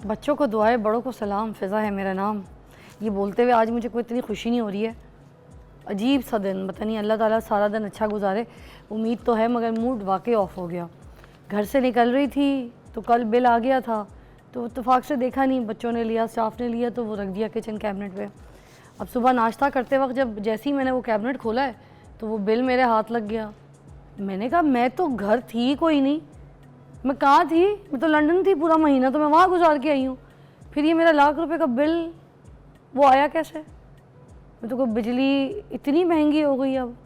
बच्चों को दुआएं, बड़ों को सलाम। फ़िज़ा है मेरा नाम। ये बोलते हुए आज मुझे कोई इतनी खुशी नहीं हो रही है। अजीब सा दिन, पता नहीं, अल्लाह ताला सारा दिन अच्छा गुजारे। उम्मीद तो है मगर मूड वाकई ऑफ हो गया। घर से निकल रही थी तो कल बिल आ गया था, तो इत्तेफाक से देखा नहीं, बच्चों ने लिया, स्टाफ ने लिया, तो वो रख दिया किचन कैबिनेट पे। अब सुबह नाश्ता करते वक्त जब जैसे ही मैंने वो कैबिनेट खोला है तो वो बिल मेरे हाथ लग गया। मैंने कहा मैं तो घर थी कोई नहीं, मैं कहाँ थी? मैं तो लंदन थी पूरा महीना, तो मैं वहाँ गुजार के आई हूँ। फिर ये मेरा ₹1,00,000 का बिल वो आया कैसे? मैं तो कोई बिजली इतनी महंगी हो गई अब,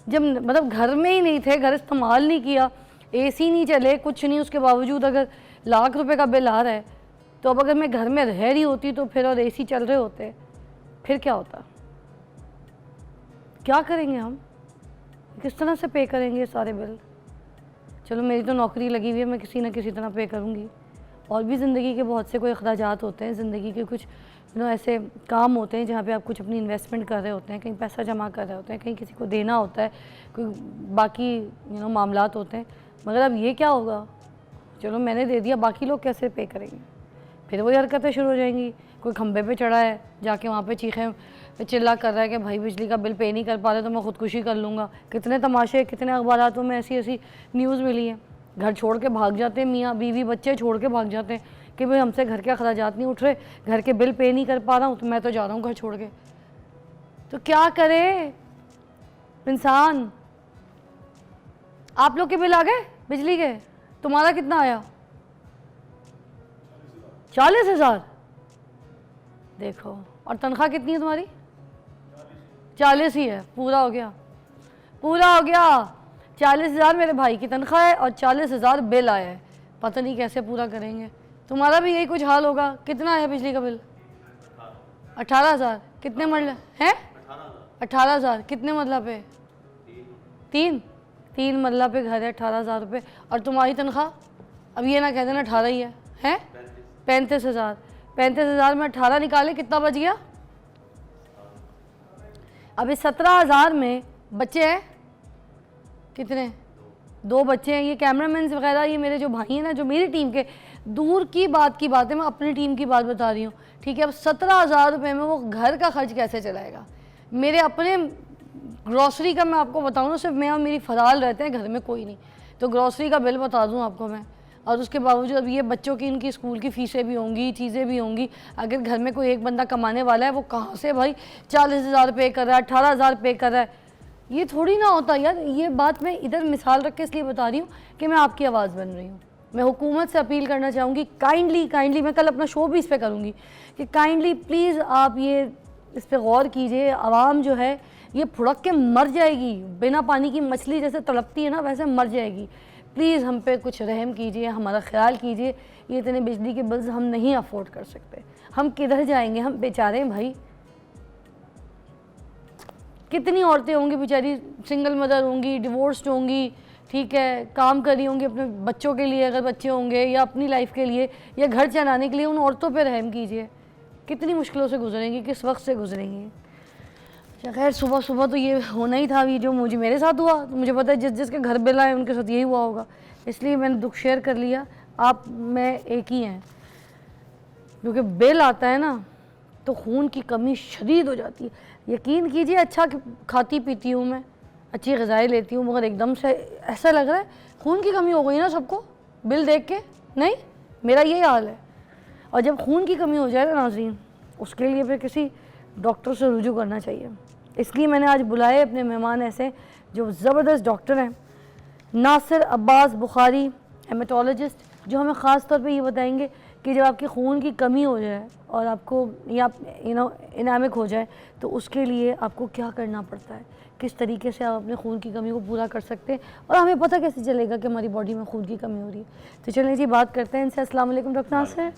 जब मतलब घर में ही नहीं थे, घर इस्तेमाल नहीं किया, एसी नहीं चले, कुछ नहीं, उसके बावजूद अगर ₹1,00,000 का बिल आ रहा है, तो अब अगर मैं घर में रह रही होती तो फिर, और एसी चल रहे होते, फिर क्या होता? क्या करेंगे हम? किस तरह से पे करेंगे ये सारे बिल? चलो मेरी तो नौकरी लगी हुई है, मैं किसी न किसी तरह पे करूँगी। और भी ज़िंदगी के बहुत से कोई अखराजात होते हैं, ज़िंदगी के कुछ ऐसे काम होते हैं जहाँ पे आप कुछ अपनी इन्वेस्टमेंट कर रहे होते हैं, कहीं पैसा जमा कर रहे होते हैं, कहीं किसी को देना होता है, कोई बाकी मामलात होते हैं। मगर अब ये क्या होगा? चलो मैंने दे दिया, बाकी लोग कैसे पे करेंगे? फिर वही हरकतें शुरू हो जाएंगी। कोई खंबे पे चढ़ा है, जाके वहाँ पे चीखें चिल्ला कर रहा है कि भाई बिजली का बिल पे नहीं कर पा रहे तो मैं ख़ुदकुशी कर लूँगा। कितने तमाशे, कितने अखबारातों में ऐसी ऐसी न्यूज़ मिली है। घर छोड़ के भाग जाते हैं, मियाँ बीवी बच्चे छोड़ के भाग जाते हैं कि भाई हमसे घर के अखराजात नहीं उठ रहे, घर के बिल पे नहीं कर पा रहा हूँ, तो मैं तो जा रहा हूँ घर छोड़ के। तो क्या करे इंसान? आप लोग के बिल आ गए बिजली के? तुम्हारा कितना आया? 40,000। देखो, और तनख्वाह कितनी है तुम्हारी? 40 ही है। पूरा हो गया, पूरा हो गया। 40,000 मेरे भाई की तनख्वाह है और 40,000 बिल आया है। पता नहीं कैसे पूरा करेंगे। तुम्हारा भी यही कुछ हाल होगा। कितना आया बिजली का बिल? 18,000। कितने मरला है? 18,000। कितने मरला पे? तीन मरला पे घर है, 18,000 रुपये। और तुम्हारी तनख्वाह? अब ये ना कह देना 18 ही है? 35,000। 35,000 में 18 निकाले, कितना बच गया? अभी 17,000 में बच्चे हैं कितने? 2 बच्चे हैं। ये कैमरामैन वगैरह, ये मेरे जो भाई हैं ना, जो मेरी टीम के, दूर की बात है, मैं अपनी टीम की बात बता रही हूँ, ठीक है। अब 17,000 रुपये में वो घर का खर्च कैसे चलाएगा? मेरे अपने ग्रॉसरी का मैं आपको बताऊँ ना, सिर्फ मैं और मेरी फराल रहते हैं घर में, कोई नहीं, तो ग्रॉसरी का बिल बता दूँ आपको मैं। और उसके बावजूद अब ये बच्चों की, इनकी स्कूल की फ़ीसें भी होंगी, चीज़ें भी होंगी। अगर घर में कोई एक बंदा कमाने वाला है, वो कहाँ से भाई 40,000 पे कर रहा है, 18,000 पे कर रहा है? ये थोड़ी ना होता यार। ये बात मैं इधर मिसाल रख के इसलिए बता रही हूँ कि मैं आपकी आवाज़ बन रही हूँ। मैं हुकूमत से अपील करना चाहूँगी, काइंडली, मैं कल अपना शो भी इस पर करूँगी कि काइंडली प्लीज़ आप ये इस पर गौर कीजिए। आवाम जो है ये फुड़क के मर जाएगी, बिना पानी की मछली जैसे तड़पती है ना, वैसे मर जाएगी। प्लीज़ हम पे कुछ रहम कीजिए, हमारा ख्याल कीजिए। ये इतने बिजली के बिल्स हम नहीं अफोर्ड कर सकते। हम किधर जाएंगे? हम बेचारे हैं भाई। कितनी औरतें होंगी बेचारी, सिंगल मदर होंगी, डिवोर्स्ड होंगी, ठीक है, काम कर रही होंगी अपने बच्चों के लिए, अगर बच्चे होंगे, या अपनी लाइफ के लिए, या घर चलाने के लिए। उन औरतों पे रहम कीजिए। कितनी मुश्किलों से गुजरेंगी, किस वक्त से गुजरेंगी। खैर, सुबह सुबह तो ये होना ही था, ये जो मुझे मेरे साथ हुआ, तो मुझे पता है जिस जिसके घर बिल आए उनके साथ यही हुआ होगा, इसलिए मैंने दुख शेयर कर लिया। आप मैं एक ही हैं, क्योंकि बिल आता है ना तो खून की कमी शदीद हो जाती है। यकीन कीजिए, अच्छा खाती पीती हूँ मैं, अच्छी ग़िज़ाएँ लेती हूँ, मगर एकदम से ऐसा लग रहा है खून की कमी हो गई ना सबको, बिल देख के। नहीं, मेरा यही हाल है। और जब खून की कमी हो जाए ना नाज़रीन, उसके लिए फिर किसी डॉक्टर से रुजू करना चाहिए। इसलिए मैंने आज बुलाए अपने मेहमान ऐसे जो ज़बरदस्त डॉक्टर हैं, नासिर अब्बास बुखारी, हेमेटोलॉजिस्ट, जो हमें ख़ास तौर पे ये बताएंगे कि जब आपकी खून की कमी हो जाए और आपको या एनामिक हो जाए, तो उसके लिए आपको क्या करना पड़ता है, किस तरीके से आप अपने खून की कमी को पूरा कर सकते हैं, और हमें पता कैसे चलेगा कि हमारी बॉडी में खून की कमी हो रही है। तो चलिए जी, बात करते हैं इनसे। अस्सलाम वालेकुम डॉक्टर नासिर।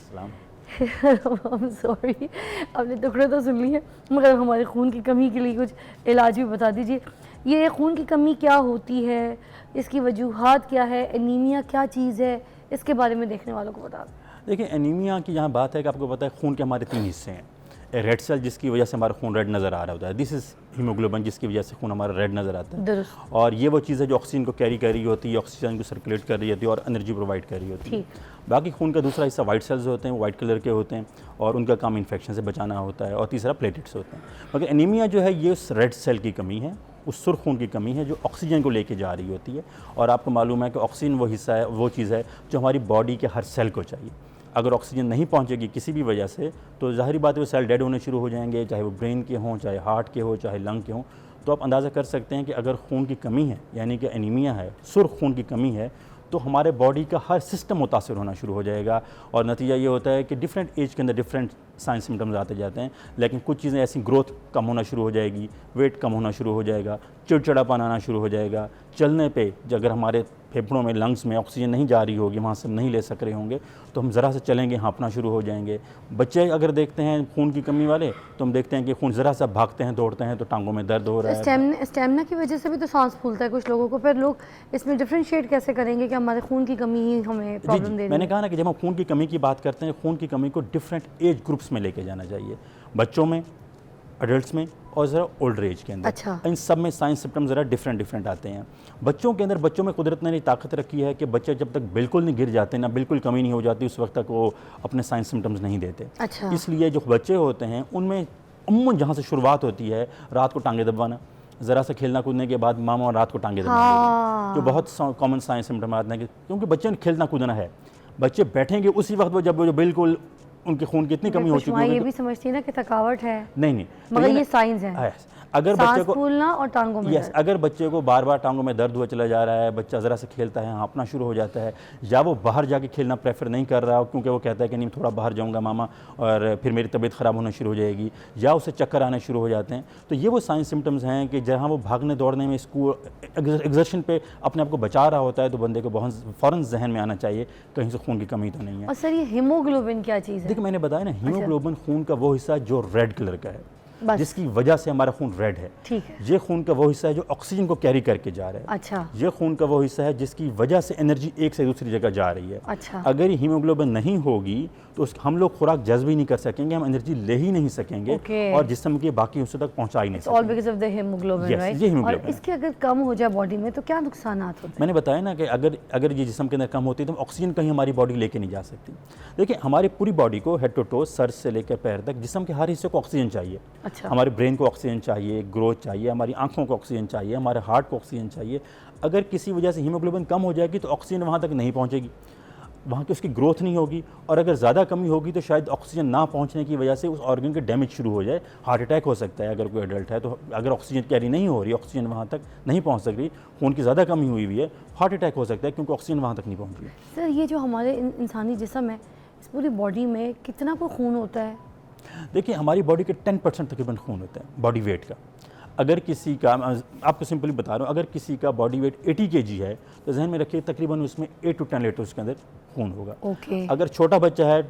सॉरी, आपने टुकड़े तो सुन लिए, मगर हमारे खून की कमी के लिए कुछ इलाज भी बता दीजिए। ये खून की कमी क्या होती है, इसकी वजूहात क्या है, एनीमिया क्या चीज़ है, इसके बारे में देखने वालों को बता दें। देखिए, एनीमिया की यहाँ बात है कि आपको पता है खून के हमारे 3 हिस्से हैं। रेड सेल जिसकी वजह से हमारा खून रेड नज़र आ रहा होता है, दिस इज़ हीमोग्लोबिन जिसकी वजह से खून हमारा रेड नज़र आता है। और ये वो चीज़ है जो ऑक्सीजन को कैरी कर रही होती है, ऑक्सीजन को सर्कुलेट कर रही होती है और एनर्जी प्रोवाइड कर रही होती है। बाकी खून का दूसरा हिस्सा वाइट सेल्स होते हैं, वाइट कलर के होते हैं और उनका काम इन्फेक्शन से बचाना होता है। और तीसरा प्लेटेट्स होते हैं। मगर एनीमिया जो है ये उस रेड सेल की कमी है, उस सुर्ख खून की कमी है जो ऑक्सीजन को लेके जा रही होती है। और आपको मालूम है कि ऑक्सीजन वो हिस्सा है, वो चीज़ है जो हमारी बॉडी के हर सेल को चाहिए। अगर ऑक्सीजन नहीं पहुंचेगी किसी भी वजह से तो ज़ाहिर बात है वो सेल डेड होने शुरू हो जाएंगे, चाहे वो ब्रेन के हों, चाहे हार्ट के हो, चाहे लंग के हों। तो आप अंदाज़ा कर सकते हैं कि अगर खून की कमी है, यानी कि एनीमिया है, सुर्ख खून की कमी है, तो हमारे बॉडी का हर सिस्टम मुतासर होना शुरू हो जाएगा। और नतीजा ये होता है कि डिफरेंट एज के अंदर डिफरेंट साइन सिम्टम्स आते जाते हैं। लेकिन कुछ चीज़ें ऐसी, ग्रोथ कम होना शुरू हो जाएगी, वेट कम होना शुरू हो जाएगा, चिड़चिड़ापन आना शुरू हो जाएगा। चलने पे अगर हमारे फेफड़ों में, लंग्स में ऑक्सीजन नहीं जा रही होगी, वहाँ से नहीं ले सक रहे होंगे, तो हम ज़रा से चलेंगे हाँफना शुरू हो जाएंगे। बच्चे अगर देखते हैं खून की कमी वाले, तो हम देखते हैं कि खून ज़रा सा भागते हैं, दौड़ते हैं तो टांगों में दर्द हो रहा है। स्टेमिना की वजह से भी तो सांस फूलता है कुछ लोगों को। फिर लोग इसमें डिफरेंशिएट कैसे करेंगे कि हमारे खून की कमी ही हमें प्रॉब्लम दे रही है? मैंने कहा ना कि जब हम खून की कमी की बात करते हैं, खून की कमी को डिफरेंट एज ग्रुप्स में लेके जाना चाहिए, बच्चों में, एडल्ट्स में और ज़रा ओल्डर एज के अंदर। अच्छा। इन सब में साइन सिम्टम्स ज़रा डिफरेंट आते हैं। बच्चों के अंदर, बच्चों में कुदरत ने ताकत रखी है कि बच्चे जब तक बिल्कुल नहीं गिर जाते ना, बिल्कुल कमी नहीं हो जाती, उस वक्त तक वो अपने साइन सिम्टम्स नहीं देते। अच्छा। इसलिए जो बच्चे होते हैं उनमें अमूमन जहाँ से शुरुआत होती है, रात को टांगे दबाना, ज़रा सा खेलना कूदने के बाद मामा रात को टांगे दबाना, जो बहुत कॉमन साइन सिम्टम आते हैं। क्योंकि बच्चे ने खेलना कूदना है, बच्चे बैठेंगे उसी वक्त वो जब वो बिल्कुल उनके खून की इतनी कमी हो चुकी है। ये भी समझती है ना कि थकावट है। नहीं, मगर ये साइंस हैं। अगर बच्चे को फूलना और टांगों में दर्द, अगर बच्चे को बार बार टांगों में दर्द हुआ चला जा रहा है, बच्चा ज़रा से खेलता है, हाँफना शुरू हो जाता है, या वो बाहर जाके खेलना प्रेफर नहीं कर रहा क्योंकि वो कहता है कि नहीं थोड़ा बाहर जाऊँगा मामा और फिर मेरी तबीयत ख़राब होना शुरू हो जाएगी, या उसे चक्कर आने शुरू हो जाते हैं, तो ये वो साइन सिम्टम्स हैं कि जहाँ वो भागने दौड़ने में, स्कूल एग्जर्शन पे अपने आप को बचा रहा होता है, तो बंदे को बहुत फ़ौरन जहन में आना चाहिए कहीं से खून की कमी तो नहीं है। और सर ये हीमोग्लोबिन क्या चीज़ है? देखिए मैंने बताया ना, हीमोग्लोबिन खून का वो हिस्सा जो रेड कलर का है, जिसकी वजह से हमारा खून रेड है। ठीक है। ये खून का वो हिस्सा है जो ऑक्सीजन को कैरी करके जा रहा है। अच्छा। ये खून का वो हिस्सा है जिसकी वजह से एनर्जी एक से दूसरी जगह जा रही है। अच्छा। अगर ये हीमोग्लोबिन नहीं होगी तो हम लोग खुराक जज्ब ही नहीं कर सकेंगे, हम एनर्जी ले ही नहीं सकेंगे और जिस्म के बाकी हिस्सों तक पहुंचा ही नहीं सकेंगे। All because of the haemoglobin, right? ये हीमोग्लोबिन। और इसके अगर कम हो जाए बॉडी में तो क्या नुकसानात होते हैं? मैंने बताया ना कि अगर ये जिस्म के अंदर कम होती है तो ऑक्सीजन कहीं हमारी बॉडी लेके नहीं जा सकती। देखिए हमारी पूरी बॉडी को हेड टू टो, सर से लेकर पैर तक, जिस्म के हर हिस्से को ऑक्सीजन चाहिए। अच्छा। हमारे ब्रेन को ऑक्सीजन चाहिए, ग्रोथ चाहिए, हमारी आंखों को ऑक्सीजन चाहिए, हमारे हार्ट को ऑक्सीजन चाहिए। अगर किसी वजह से हीमोग्लोबिन कम हो जाएगी तो ऑक्सीजन वहाँ तक नहीं पहुँचेगी, वहाँ की उसकी ग्रोथ नहीं होगी, और अगर ज़्यादा कमी होगी तो शायद ऑक्सीजन ना पहुँचने की वजह से उस ऑर्गन के डैमेज शुरू हो जाए, हार्ट अटैक हो सकता है अगर कोई एडल्ट है। तो अगर ऑक्सीजन कैरी नहीं हो रही, ऑक्सीजन वहाँ तक नहीं पहुँच सक रही, खून की ज़्यादा कमी हुई है, हार्ट अटैक हो सकता है क्योंकि ऑक्सीजन वहाँ तक नहीं पहुँच रही। सर ये जो हमारे इंसानी जिस्म है, इस पूरी बॉडी में कितना को खून होता है? देखिए हमारी बॉडी के 10% तकरीबन खून होता है बॉडी वेट का। अगर किसी का, आपको सिंपली बता रहा हूँ, अगर किसी का बॉडी वेट 80 kg है तो जहन में रखिए तकरीबन उसमें 8 to 10 लीटर उसके अंदर खून होगा। ओके। अगर छोटा बच्चा है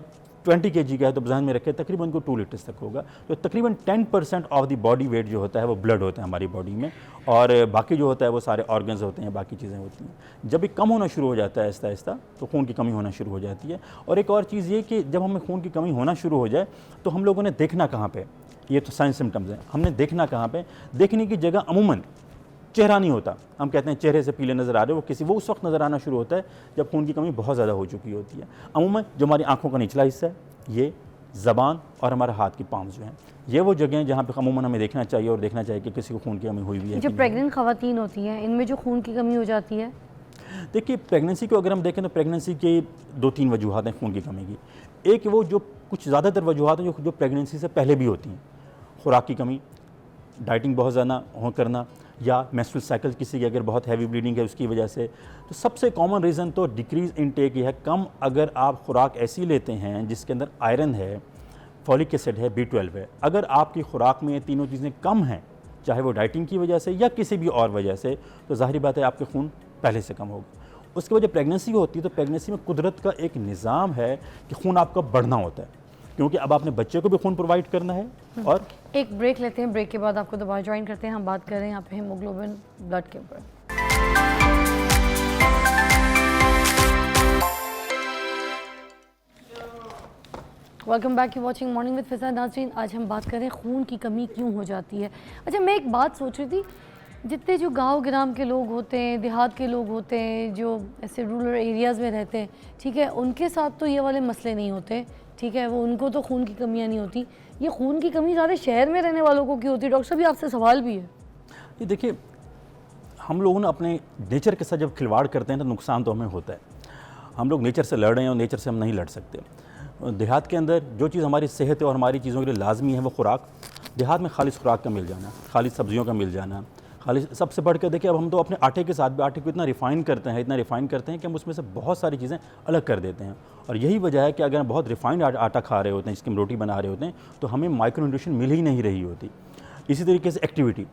20 kg का है तो जहन में रखिए तकरीबन को 2 लीटर्स तक होगा। तो तकरीबन 10% ऑफ द बॉडी वेट जो होता है वो ब्लड होता है हमारी बॉडी में, और बाकी जो होता है वो सारे ऑर्गन्स होते हैं, बाकी चीज़ें होती हैं। जब ये कम होना शुरू हो जाता है आहिस्ता आहिस्ता तो खून की कमी होना शुरू हो जाती है। और एक और चीज़ ये कि जब हमें खून की कमी होना शुरू हो जाए तो हम लोगों ने देखना कहाँ पे, ये तो साइन सिम्टम्स हैं, हमने देखना कहाँ पे, देखने की जगह अमूमन चेहरा नहीं होता। हम कहते हैं चेहरे से पीले नज़र आ रहे हो, वो उस वक्त नज़र आना शुरू होता है जब खून की कमी बहुत ज़्यादा हो चुकी होती है। अमूमन जो हमारी आंखों का निचला हिस्सा है, ये ज़बान और हमारे हाथ की पाम जो हैं, ये वो जगह हैं जहाँ पे अमूमन हमें देखना चाहिए और देखना चाहिए कि किसी को खून की कमी हुई है। जो प्रेग्नेंट ख़वातीन होती हैं इनमें जो खून की कमी हो जाती है, देखिए प्रेगनेंसी को अगर हम देखें तो प्रेगनेंसी के 2-3 वजूहत हैं खून की कमी की। एक वो जो कुछ ज़्यादातर वजूहत हैं जो प्रेगनेंसी से पहले भी होती हैं, खुराक की कमी, डाइटिंग बहुत ज़्यादा हो करना, या मेंस्ट्रुअल साइकिल किसी की अगर बहुत हैवी ब्लीडिंग है उसकी वजह से। तो सबसे कॉमन रीज़न तो डिक्रीज़ इनटेक ये है, कम अगर आप खुराक ऐसी लेते हैं जिसके अंदर आयरन है, फॉलिक एसिड है, B12 है, अगर आपकी खुराक में ये तीनों चीज़ें कम हैं, चाहे वो डाइटिंग की वजह से या किसी भी और वजह से, तो ज़ाहिर बात है आपके खून पहले से कम होगा। उसके वजह प्रेगनेंसी होती है तो प्रेगनेंसी में कुदरत का एक निज़ाम है कि खून आपका बढ़ना होता है, क्योंकि अब आपने बच्चे को भी खून प्रोवाइड करना है। और एक ब्रेक लेते हैं, ब्रेक के बाद आपको दोबारा ज्वाइन करते हैं। हम बात कर रहे हैं यहाँ पे हीमोग्लोबिन ब्लड के ऊपर। Welcome back, you watching morning with Fiza. नाज़रीन, आज हम बात करें खून की कमी क्यों हो जाती है। अच्छा, मैं एक बात सोच रही थी, जितने जो गांव ग्राम के लोग होते हैं, देहात के लोग होते हैं, जो ऐसे रूरल एरियाज़ में रहते हैं, ठीक है, उनके साथ तो ये वाले मसले नहीं होते, ठीक है, वो उनको तो खून की कमियाँ नहीं होती। ये खून की कमी ज़्यादा शहर में रहने वालों को क्यों होती है? डॉक्टर साहब, ये आपसे सवाल भी है। ये देखिए, हम लोग ना अपने नेचर के साथ जब खिलवाड़ करते हैं तो नुकसान तो हमें होता है। हम लोग नेचर से लड़ रहे हैं और नेचर से हम नहीं लड़ सकते। देहात के अंदर जो चीज़ हमारी सेहत और हमारी चीज़ों के लिए लाजमी है वो खुराक। देहात में खालिश खुराक का मिल जाना, खालिश सब्जियों का मिल जाना, खालिश सबसे बढ़ कर देखिए, अब हम तो अपने आटे के साथ भी आटे को इतना रिफ़ाइन करते हैं, इतना रिफ़ाइन करते हैं कि हम उसमें से बहुत सारी चीज़ें अलग कर देते हैं। और यही वजह है कि अगर हम बहुत रिफ़ाइंड आटा खा रहे होते हैं, जिसकी हम रोटी बना रहे होते हैं, तो हमें माइक्रो न्यूट्रिशन मिल ही नहीं रही होती। इसी तरीके से एक्टिविटी,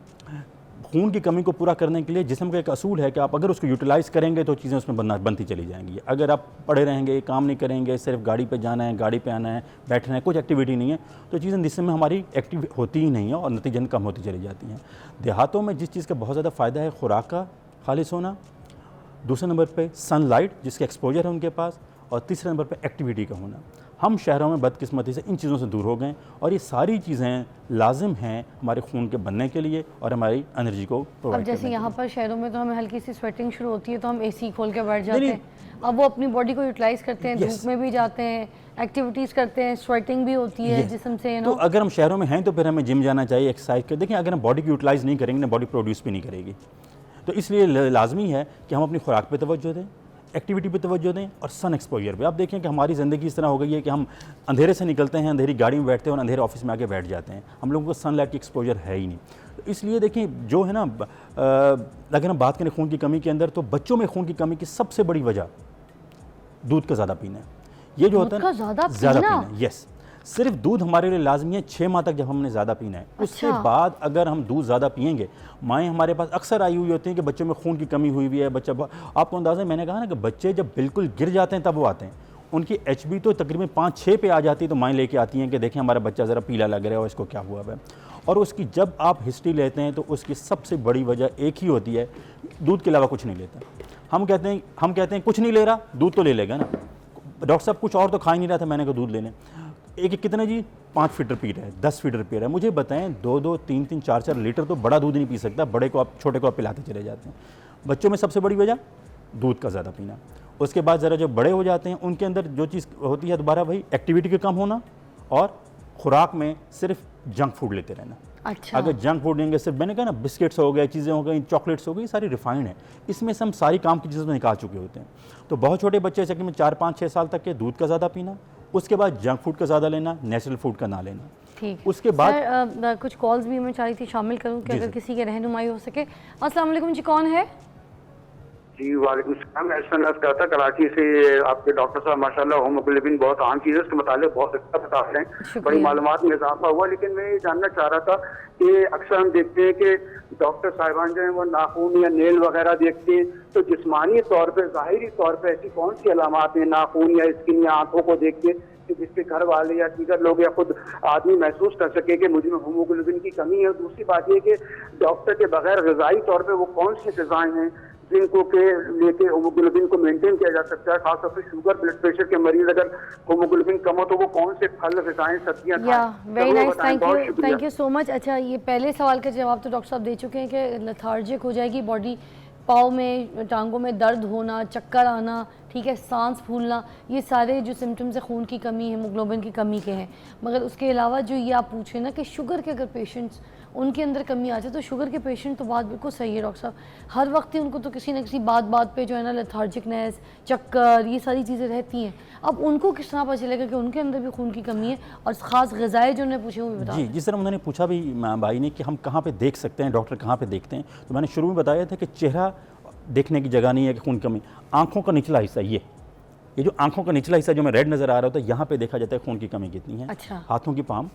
खून की कमी को पूरा करने के लिए जिस्म का एक असूल है कि आप अगर उसको यूटिलाइज़ करेंगे तो चीज़ें उसमें बनती चली जाएंगी। अगर आप पड़े रहेंगे, काम नहीं करेंगे, सिर्फ गाड़ी पे जाना है, गाड़ी पे आना है, बैठना है, कुछ एक्टिविटी नहीं है, तो चीज़ें जिसम में हमारी एक्टिव होती ही नहीं है और नतीजन कम होती चली जाती हैं। देहातों में जिस चीज़ का बहुत ज़्यादा फ़ायदा है, खुराक का खालिश होना, दूसरे नंबर पर सनलाइट जिसका एक्सपोजर है उनके पास, और तीसरे नंबर पर एक्टिविटी का होना। हम शहरों में बदकिस्मती से इन चीज़ों से दूर हो गए और ये सारी चीज़ें लाजिम हैं हमारे खून के बनने के लिए और हमारी एनर्जी को प्रोवाइड अब जैसे करने यहाँ पर शहरों में तो हमें हल्की सी स्वेटिंग शुरू होती है तो हम एसी खोल के बैठ जाते हैं। अब वो अपनी बॉडी को यूटिलाइज करते हैं, धूप में भी जाते हैं, एक्टिविटीज़ करते हैं, स्वेटिंग भी होती है जिस्म से। तो अगर हम शहरों में हैं तो फिर हमें जिम जाना चाहिए, एक्सरसाइज कर। देखिए, अगर हम बॉडी को यूटिलाइज़ नहीं करेंगे ना, बॉडी प्रोड्यूस भी नहीं करेगी। तो इसलिए लाजमी है कि हम अपनी खुराक पर तवज्जो दें, एक्टिविटी पे तवज्जो दें और सन एक्सपोजर पे। आप देखें कि हमारी ज़िंदगी इस तरह हो गई है कि हम अंधेरे से निकलते हैं, अंधेरी गाड़ी में बैठते हैं और अंधेरे ऑफिस में आके बैठ जाते हैं। हम लोगों को सनलाइट की एक्सपोजर है ही नहीं। तो इसलिए देखें, जो है ना, अगर हम बात करें खून की कमी के अंदर, तो बच्चों में खून की कमी की सबसे बड़ी वजह दूध का ज़्यादा पीना है। ये जो होता है ना, ज़्यादा पीना, यस, सिर्फ दूध हमारे लिए लाजमी है 6 माह तक जब हमने ज़्यादा पीना है। उसके बाद अगर हम दूध ज़्यादा पिएंगे, माएँ हमारे पास अक्सर आई हुई होती हैं कि बच्चों में खून की कमी हुई है, बच्चा, आपको अंदाज़ा है, मैंने कहा ना कि बच्चे जब बिल्कुल गिर जाते हैं तब वो आते हैं। उनकी HB तो तकरीबन 5-6 पे आ जाती है, तो माएँ लेके आती हैं कि देखें हमारा बच्चा ज़रा पीला लग रहा है और इसको क्या हुआ है। और उसकी जब आप हिस्ट्री लेते हैं तो उसकी सबसे बड़ी वजह एक ही होती है, दूध के अलावा कुछ नहीं लेता। हम कहते हैं कुछ नहीं ले रहा, दूध तो ले लेगा ना। डॉक्टर साहब कुछ और तो खा ही नहीं रहा था, मैंने कहा दूध ले लें। एक कितने जी 5 फीटर पी रहा है, 10 फीटर पी रहा है। मुझे बताएं, 2-2, 3-3, 4-4 लीटर तो बड़ा दूध नहीं पी सकता। बड़े को आप, छोटे को आप पिलाते चले जाते हैं। बच्चों में सबसे बड़ी वजह दूध का ज़्यादा पीना। उसके बाद ज़रा जब बड़े हो जाते हैं, उनके अंदर जो चीज़ होती है दोबारा वही एक्टिविटी का कम होना और खुराक में सिर्फ जंक फूड लेते रहना। अच्छा, अगर जंक फूड लेंगे, सिर्फ मैंने कहा ना, बिस्किट्स हो गए, चीज़ें हो गई, चॉकलेट्स हो गई, सारी रिफाइंड है, इसमें से हम सारी काम की चीज़ें निकाल चुके होते हैं। तो बहुत छोटे बच्चे चक्कर में 4-5-6 साल तक के दूध का ज़्यादा पीना, उसके बाद जंक फूड का ज़्यादा लेना, नेचुरल फूड का ना लेना। ठीक। उसके बाद कुछ कॉल्स भी मैं चाह रही थी शामिल करूं कि अगर किसी के रहनुमाई हो सके। अस्सलाम वालेकुम जी, कौन है? जी वालेकुम सलाम। मैं एसएनएस करता कराची से। आपके डॉक्टर साहब माशाल्लाह होमोग्लोबिन बहुत आम चीज़ है, उसके मुताबिक बहुत अच्छा बता रहे हैं, बड़ी मालूमात में इजाफा हुआ। लेकिन मैं ये जानना चाह रहा था कि अक्सर हम देखते हैं कि डॉक्टर साहिबान जो है वो नाखून या नेल वगैरह देखते हैं, तो जिस्मानी तौर पर, ज़ाहिरी तौर पर ऐसी कौन सी अलामात हैं नाखून या स्किन या आंखों को देख के कि जिसके घर वाले या दीगर लोग या खुद आदमी महसूस कर सके कि मुझे होमोग्लोबिन की कमी है? दूसरी बात यह कि डॉक्टर के बगैर ग़िज़ाई तौर पर वो कौन सी ग़िज़ाएँ हैं जिनको के लेके होमोग्लोबिन को मेंटेन किया जा सकता है? खासतौर पर शुगर, ब्लड प्रेशर के मरीज अगर होमोग्लोबिन कम हो तो वो कौन से फल, ग़िज़ाएँ, सब्जियां खाएं? Very nice, thank you so much. अच्छा, ये पहले सवाल का जवाब तो डॉक्टर साहब दे चुके हैं कि लेथार्जिक हो जाएगी बॉडी, पाँव में, टांगों में दर्द होना, चक्कर आना, ठीक है, सांस फूलना, ये सारे जो सिम्टम्स है खून की कमी, हीमोग्लोबिन की कमी के हैं। मगर उसके अलावा जो ये आप पूछ रहे हैं ना कि शुगर के अगर पेशेंट्स, उनके अंदर कमी आ जाए, तो शुगर के पेशेंट तो बात बिल्कुल सही है डॉक्टर साहब। हर वक्त ही उनको तो किसी न किसी बात पे जो है ना लेथार्जिकनेस, चक्कर, ये सारी चीज़ें रहती हैं। अब उनको किस तरह पता चलेगा कि उनके अंदर भी खून की कमी है? और ख़ास ग़िज़ाएँ जो उन्होंने पूछे वो भी बता। जी, जिस तरह उन्होंने पूछा भी भाई ने कि हम कहाँ पे देख सकते हैं, डॉक्टर कहाँ पे देखते हैं, तो मैंने शुरू में बताया था कि चेहरा देखने की जगह नहीं है कि खून की कमी। आँखों का निचला हिस्सा, ये जो आँखों का निचला हिस्सा जो मैं रेड नज़र आ रहा होता है, यहाँ पे देखा जाता है खून की कमी कितनी है। अच्छा। हाथों की पाम,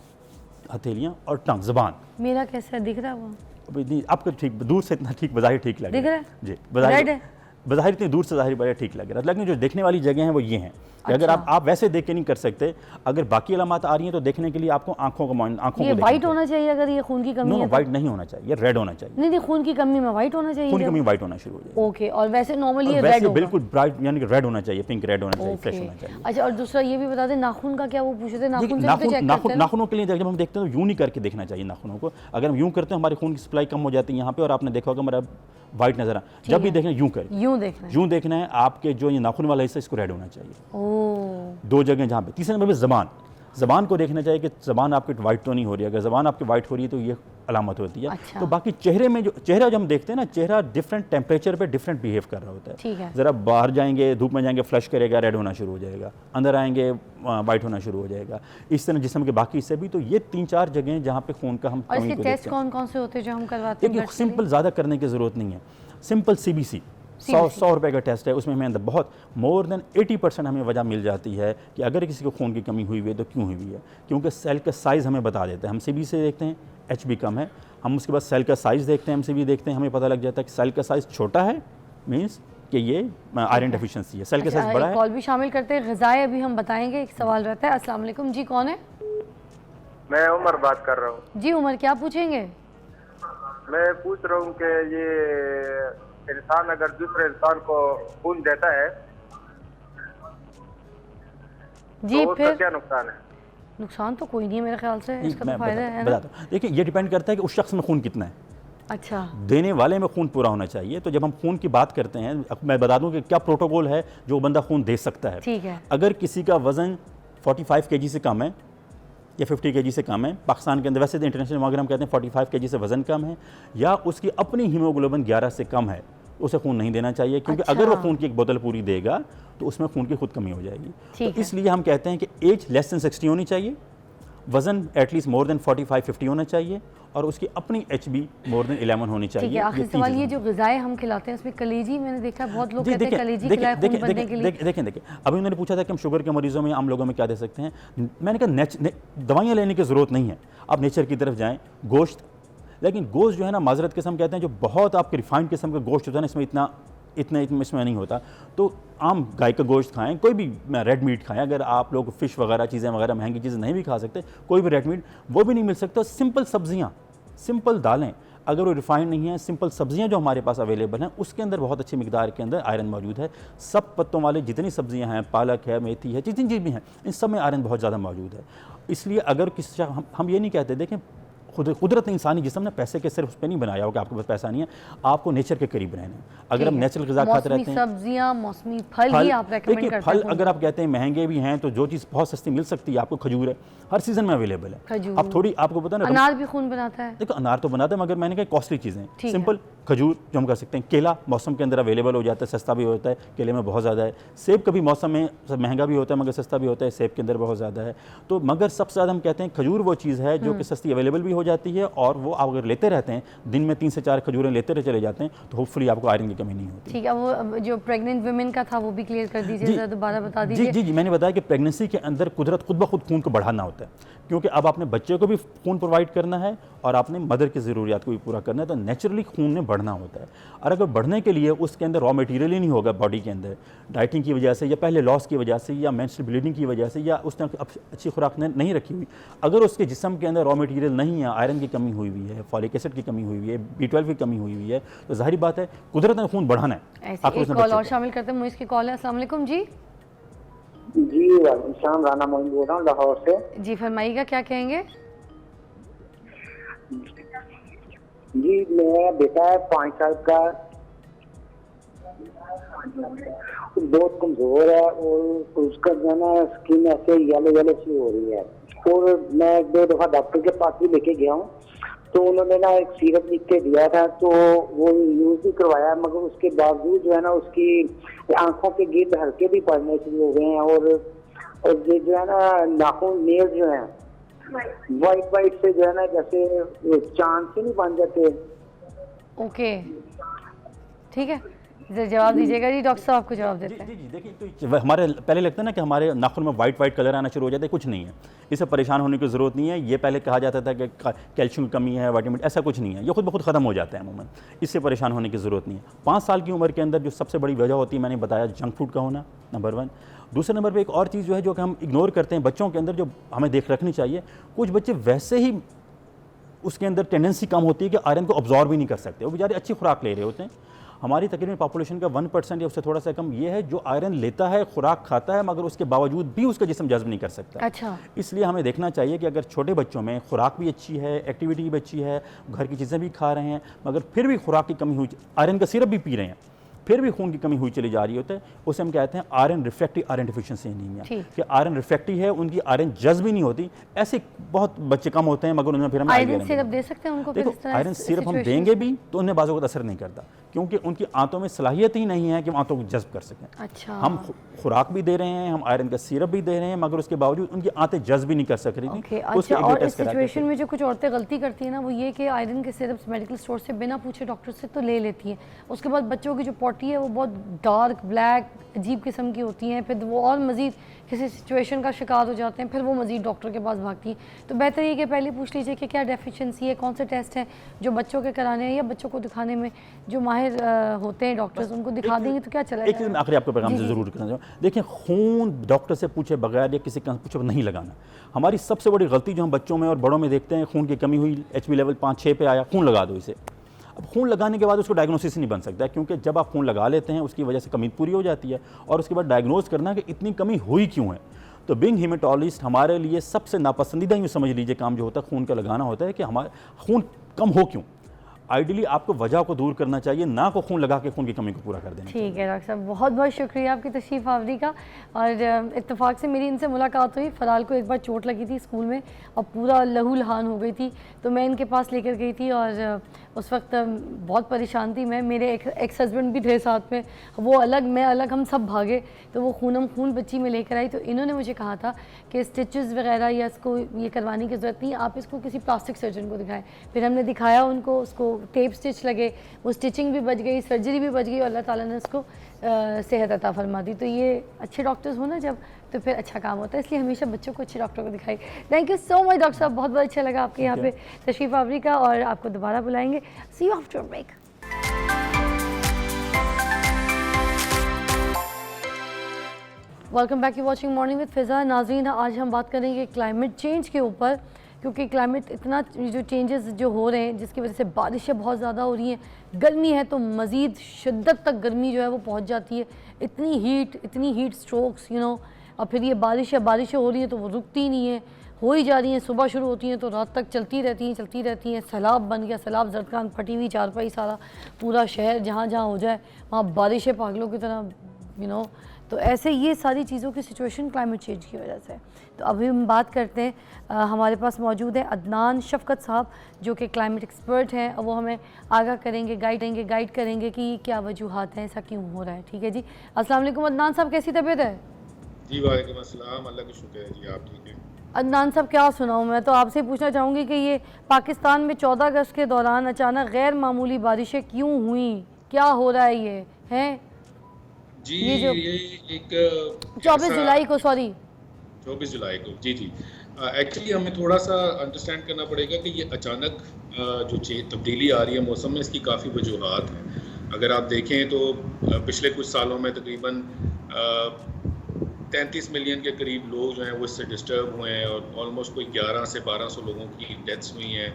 हथेलियाँ और टंग, ज़बान। मेरा कैसा दिख रहा है वो? अभी नहीं, आपको ठीक दूर से इतना ठीक, बज़ाहिर ठीक लग दिख रहा है? जी, रेड है? बाहर इतनी दूर से ज़ाहिर बात है ठीक लग रहा है, लेकिन जो देखने वाली जगह हैं वो ये हैं कि अगर आप वैसे देख के नहीं कर सकते, अगर बाकी अलामत आ रही हैं तो देखने के लिए आपको आंखों को ये वाइट होना चाहिए अगर ये खून की कमी है? वाइट नहीं होना चाहिए, रेड होना चाहिए। नहीं खून की कमी में वाइट होना चाहिए, खून की कमी वाइट होना शुरू हो जाए। ओके, और वैसे नॉर्मली ये वैसे रेड बिल्कुल ब्राइट यानी कि रेड होना चाहिए, पिंक रेड होना चाहिए, फ्रेश होना चाहिए। अच्छा, और दूसरा ये भी बता दें नाखून का क्या वो पूछे थे, नाखून से भी चेक करते हैं? नाखूनों के लिए जब हम देखते हैं तो यूं नहीं करके देखना चाहिए नाखूनों को। अगर हम यूं करते हैं हमारे खून की सप्लाई कम हो जाती है यहाँ पे, और आपने देखा होगा हमारा वाइट नजर आ, जब भी देखना यूं करें, यूं देखना है। आपके जो ये नाखून वाला हिस्सा इसको रेड होना चाहिए। दो जगह जहाँ पे। तीसरे नंबर पे ज़बान को देखना चाहिए कि ज़बान आपकी वाइट तो नहीं हो रही है। अगर ज़बान आपकी वाइट हो रही है तो ये अलामत होती है। अच्छा। तो बाकी चेहरे में जो हम देखते हैं ना, चेहरा डिफरेंट टेम्परेचर पे डिफरेंट बिहेव कर रहा होता है। ठीक है। ज़रा बाहर जाएंगे, धूप में जाएंगे, फ्लश करेगा, रेड होना शुरू हो जाएगा। अंदर आएंगे, वाइट होना शुरू हो जाएगा। इस तरह जिस्म के बाकी हिस्से भी। तो ये 3-4 जगह जहाँ पे खून का हम और इसके टेस्ट कौन-कौन से होते हैं जो हम करवाते हैं? सिंपल, ज़्यादा करने की ज़रूरत नहीं है। सिंपल CBC 100 रुपए का टेस्ट है, उसमें हमें अंदर बहुत मोर देन 80% हमें वजह मिल जाती है कि अगर किसी को खून की कमी हुई हुई है तो क्यों हुई हुई है, क्योंकि सेल का साइज़ हमें बता देता है। हम CBC देखते हैं, HB कम है, हम उसके बाद सेल का साइज़ देखते हैं, MCV देखते हैं, हमें पता लग जाता है कि सेल का साइज़ छोटा है, मीन्स कि ये आयरन डेफिशिएंसी है। सेल का साइज़ बड़ा है। कॉल भी शामिल करते हैं, ग़िज़ाएँ अभी हम बताएंगे। एक सवाल रहता है। अस्सलाम वालेकुम जी, कौन है? मैं उमर बात कर रहा हूँ। जी उमर, क्या पूछेंगे? मैं पूछ रहा हूँ कि ये इंसान अगर दूसरे इंसान को खून देता है जी तो उसका क्या नुकसान है? नुकसान तो कोई नहीं है मेरे ख्याल से, इसका तो फायदा है ना। देखिए ये डिपेंड करता है कि उस शख्स में खून कितना है। अच्छा, देने वाले में खून पूरा होना चाहिए। तो जब हम खून की बात करते हैं, मैं बता दूं कि क्या प्रोटोकॉल है जो बंदा खून दे सकता है। ठीक है। अगर किसी का वजन 45 kg से कम है या 50 kg से कम है, पाकिस्तान के अंदर वैसे तो इंटरनेशनल अगर हम कहते हैं 45 kg से वजन कम है, या उसकी अपनी हीमोग्लोबिन 11 से कम है, उसे खून नहीं देना चाहिए। क्योंकि अच्छा। अगर वो खून की एक बोतल पूरी देगा तो उसमें खून की खुद कमी हो जाएगी। तो इसलिए हम कहते हैं कि एज लेस देन 60 होनी चाहिए, वजन एटलीस्ट मोर देन 45-50 होना चाहिए, और उसकी अपनी HB मोर देन 11 होनी चाहिए। ठीक है। आखिरी सवाल, ये जो ग़िज़ाएँ हम खिलाते हैं उसमें कलेजी, मैंने देखा है बहुत लोग कहते हैं कलेजी खिलाएं खून बनने के लिए। देखें अभी उन्होंने पूछा था कि हम शुगर के मरीजों में, आम लोगों में क्या दे सकते हैं। मैंने कहा दवाइयाँ लेने की ज़रूरत नहीं है, आप नेचर की तरफ जाएँ। गोश्त, लेकिन गोश्त जो है ना, माजरत किस्म कहते हैं, जो बहुत आपके रिफाइंड किस्म का गोश्त होता है ना, इसमें इतना इसमें नहीं होता। तो आम गाय का गोश्त खाएं, कोई भी रेड मीट खाएं। अगर आप लोग फ़िश वगैरह चीज़ें वगैरह महंगी चीज़ें नहीं भी खा सकते, कोई भी रेड मीट वो भी नहीं मिल सकता। सिंपल सब्जियां, सिंपल दालें, अगर वो रिफाइंड नहीं है, सिंपल सब्जियां जो हमारे पास अवेलेबल हैं, उसके अंदर बहुत अच्छी मिकदार के अंदर आयरन मौजूद है। सब पत्तों वाले जितनी सब्जियां हैं, पालक है, मेथी है, जितनी चीज़ भी हैं, इन सब में आयरन बहुत ज़्यादा मौजूद है। इसलिए अगर किसी हम ये नहीं कहते, देखें कुदरत ने इंसानी जिस्म ने पैसे के सिर्फ उस पर नहीं बनाया हो कि आपके पास पैसा नहीं है, आपको नेचर के करीब रहना है। अगर हम नेचुरल ग़िज़ा खाते रहते हैं, सब्जियां, मौसमी फल ही आप रेकमेंड करते हैं। फल अगर आप कहते हैं महंगे भी हैं, तो जो चीज़ बहुत सस्ती मिल सकती है आपको, खजूर है, हर सीज़न में अवेलेबल है। अब थोड़ी आपको पता ना, अनार भी खून बनाता है। देखो अनार तो बनाता है, मगर मैंने कहा कॉस्टली चीज़ें। सिंपल खजूर जो हम कर सकते हैं, केला मौसम के अंदर अवेलेबल हो जाता है, सस्ता भी होता है, केले में बहुत ज़्यादा है। सेब कभी मौसम में महंगा भी होता है मगर सस्ता भी होता है, सेब के अंदर बहुत ज़्यादा है। तो मगर सबसे ज़्यादा हम कहते हैं खजूर वो चीज़ है जो कि सस्ती अवेलेबल भी हो जाती है, और वो आप अगर लेते रहते हैं, दिन में 3 से 4 खजूरें लेते चले जाते हैं, तो होपफुली आपको आयरन की कमी नहीं होती। ठीक है। वो जो प्रेग्नेंट वुमेन का था वो भी क्लियर कर दीजिए, दोबारा बता दीजिए। जी, मैंने बताया कि प्रेगनेंसी के अंदर कुदरत खुद ब खुद खून को बढ़ाना होता है, क्योंकि अब आपने बच्चे को भी खून प्रोवाइड करना है और आपने मदर की ज़रूरियात को भी पूरा करना है। तो नेचुरली खून में बढ़ना होता है, और अगर बढ़ने के लिए उसके अंदर रॉ मटेरियल ही नहीं होगा बॉडी के अंदर, डाइटिंग की वजह से या पहले लॉस की वजह से या मेंस्ट्रुअल ब्लीडिंग की वजह से, या उसने अच्छी खुराक नहीं रखी हुई, अगर उसके जिस्म के अंदर रॉ मटेरियल नहीं है, आयरन की कमी हुई हुई है, फॉलिक एसिड की कमी हुई हुई है, B12 की कमी हुई हुई है, तो जाहिर बात है कुदरत ने खून बढ़ाना है। एक कॉल और शामिल करते हैं, मुझे कॉल है। अस्सलाम वालेकुम जी। जी वालेकुम, राना मोइन बोल रहा हूँ लाहौर से। जी फरमाइएगा, क्या कहेंगे? जी मेरा बेटा है 5 साल का, बहुत कमजोर है, और उसका जो है ना स्किन ऐसे येलो सी हो रही है। और मैं 2 दफा डॉक्टर के पास भी लेके गया हूँ, तो उन्होंने ना एक सीरप लिख के दिया था, तो वो यूज भी करवाया, मगर उसके बावजूद जो है ना उसकी आंखों के गिर्द हल्के भी पड़ने शुरू हो गए हैं, और ये जो है ना नाखून, नेल जो है वाइट से जो है ना जैसे चांद से नहीं बन जाते। ओके, ठीक है। जवाब दीजिएगा जी, डॉक्टर साहब आपको जवाब देते हैं। जी जी देखिए, तो हमारे पहले लगता है ना कि हमारे नाखून में वाइट कलर आना शुरू हो जाता है, कुछ नहीं है, इससे परेशान होने की ज़रूरत नहीं है। ये पहले कहा जाता था कि कैल्शियम की कमी है, विटामिन, ऐसा कुछ नहीं है, ये खुद ब खुद ख़त्म हो जाता है अमूमन, इससे परेशान होने की ज़रूरत नहीं है। 5 साल की उम्र के अंदर जो सबसे बड़ी वजह होती है, मैंने बताया, जंक फूड का होना, नंबर 1। दूसरे नंबर पे एक और चीज़ जो है, जो कि हम इग्नोर करते हैं बच्चों के अंदर, जो हमें देख रखनी चाहिए, कुछ बच्चे वैसे ही उसके अंदर टेंडेंसी कम होती है कि आयरन को अब्जॉर्ब भी नहीं कर सकते, वो बेचारे अच्छी खुराक ले रहे होते हैं। हमारी तकरीबन पॉपुलेशन का 1% या उससे थोड़ा सा कम ये है जो आयरन लेता है, खुराक खाता है, मगर उसके बावजूद भी उसका जिस्म जज्ब नहीं कर सकता। अच्छा, इसलिए हमें देखना चाहिए कि अगर छोटे बच्चों में खुराक भी अच्छी है, एक्टिविटी भी अच्छी है, घर की चीज़ें भी खा रहे हैं, मगर फिर भी खुराक की कमी हुई, आयरन का सिरप भी पी रहे हैं, फिर भी खून की कमी हुई चली जा रही होती है, उसे हम कहते हैं iron refractive iron deficiency anaemia, कि आयरन रिफ्रैक्टिव है, उनकी आयरन जज्ब भी नहीं होती। ऐसे बहुत बच्चे कम होते हैं, मगर उन्हें फिर हम आयरन सिरप दे सकते हैं उनको? देखो, आयरन सिरप हम देंगे भी तो उन्हें बाज़ वक़्त असर नहीं करता, क्योंकि उनकी आंतों में सलाहियत ही नहीं है कि वो आंतों को जज्ब कर सकें। अच्छा, हम खुराक भी दे रहे हैं, हम आयरन का सिरप भी दे रहे हैं, मगर उसके बावजूद उनकी आंतें जज्ब भी नहीं कर सक रही थी। अच्छा, और इस सिचुएशन में जो कुछ औरतें गलती करती हैं ना, वो ये कि आयरन के सिरप्स मेडिकल स्टोर से बिना पूछे डॉक्टर से तो ले लेती हैं, उसके बाद बच्चों की जो पॉटी है वो बहुत डार्क ब्लैक अजीब किस्म की होती हैं, फिर वो और मज़ीद किसी सिचुएशन का शिकार हो जाते हैं, फिर वो मज़ीद डॉक्टर के पास भागती हैं। तो बेहतर ये कि पहले पूछ लीजिए कि क्या डेफिशिएंसी है, कौन से टेस्ट हैं जो बच्चों के कराने हैं, या बच्चों को दिखाने में जो माहिर होते हैं डॉक्टर्स, उनको दिखा देंगे तो क्या चलेगा। एक चीज़ मैं आखिरी आपको पैगाम से ज़रूर करना चाहूँ, देखिए, खून डॉक्टर से पूछे बगैर या किसी का पूछे नहीं लगाना। हमारी सबसे बड़ी गलती जो हम बच्चों में और बड़ों में देखते हैं, खून की कमी हुई, HB लेवल 5-6 पे आया, खून लगा दो इसे। अब खून लगाने के बाद उसको डायग्नोसिस नहीं बन सकता, क्योंकि जब आप खून लगा लेते हैं उसकी वजह से कमी पूरी हो जाती है, और उसके बाद डायग्नोज करना कि इतनी कमी हुई क्यों है। तो बिंग हेमेटोलॉजिस्ट हमारे लिए सबसे नापसंदीदा यूँ समझ लीजिए काम जो होता है खून का लगाना होता है, कि हमारा खून कम हो क्यों। आइडियली आपको वजह को दूर करना चाहिए, ना को खून लगा के खून की कमी को पूरा कर देना। ठीक है डॉक्टर साहब, बहुत बहुत शुक्रिया आपकी तशरीफ़ आवरी का। और इत्तेफाक से मेरी इनसे मुलाकात हुई। फ़राल को एक बार चोट लगी थी स्कूल में और पूरा लहू लहान हो गई थी, तो मैं इनके पास लेकर गई थी और उस वक्त बहुत परेशान थी मैं। मेरे एक्स हस्बैंड भी थे साथ में, वो अलग मैं अलग, हम सब भागे, तो वो खून बच्ची में लेकर आई। तो इन्होंने मुझे कहा था कि स्टिचेस वगैरह या इसको ये करवाने की ज़रूरत नहीं, आप इसको किसी प्लास्टिक सर्जन को दिखाएं। फिर हमने दिखाया उनको, उसको टेप स्टिच लगे, वो स्टिचिंग भी बच गई, सर्जरी भी बच गई, और अल्लाह ताला ने उसको सेहत अता फरमा दी। तो ये अच्छे डॉक्टर्स हो ना जब, तो फिर अच्छा काम होता है, इसलिए हमेशा बच्चों को अच्छे डॉक्टर को दिखाई। Thank you so much doctor साहब, बहुत बहुत अच्छा लगा आपके यहाँ पे तशरीफ़ आवरी का, और आपको दोबारा बुलाएंगे। See you after break. Welcome back, you watching morning with Fiza. नाज़रीन, आज हम बात करेंगे क्लाइमेट चेंज के ऊपर, क्योंकि क्लाइमेट इतना जो चेंजेस जो हो रहे हैं, जिसकी वजह से बारिशें बहुत ज़्यादा हो रही हैं, गर्मी है तो मज़ीद शिद्दत तक गर्मी जो है वो पहुंच जाती है, इतनी हीट स्ट्रोक्स और फिर ये बारिशें हो रही है तो वो रुकती नहीं है, हो ही जा रही हैं, सुबह शुरू होती हैं तो रात तक चलती रहती हैं। सैलाब बन गया, सैलाब जरखान, फटी हुई चारपाई, सारा पूरा शहर जहाँ हो जाए वहाँ बारिशें पागलों की तरह तो ऐसे ये सारी चीज़ों की सिचुएशन क्लाइमेट चेंज की वजह से। तो अभी हम बात करते हैं, हमारे पास मौजूद है अदनान शफ़क़त साहब, जो कि क्लाइमेट एक्सपर्ट हैं, और वो हमें आगाह करेंगे, गाइड करेंगे कि क्या वजूहात हैं, ऐसा क्यों हो रहा है। ठीक है जी, अस्सलाम वालेकुम अदनान साहब, कैसी तबीयत है? जी वालेकुम अस्सलाम, अल्लाह का शुक्र है जी, आप ठीक हैं? अदनान साहब, क्या सुनाऊँ मैं, तो आपसे पूछना चाहूँगी कि ये पाकिस्तान में 14 अगस्त के दौरान अचानक गैर मामूली बारिशें क्यों हुई, क्या हो रहा है ये है जी? ये एक 24 जुलाई को, सॉरी 24 जुलाई को, जी एक्चुअली हमें थोड़ा सा अंडरस्टैंड करना पड़ेगा कि ये अचानक जो तब्दीली आ रही है मौसम में, इसकी काफ़ी वजूहात हैं। अगर आप देखें तो पिछले कुछ सालों में तकरीबन 33 मिलियन के करीब लोग जो हैं वो इससे डिस्टर्ब हुए हैं, और ऑलमोस्ट कोई 11 से 1200 लोगों की डेथ्स हुई हैं।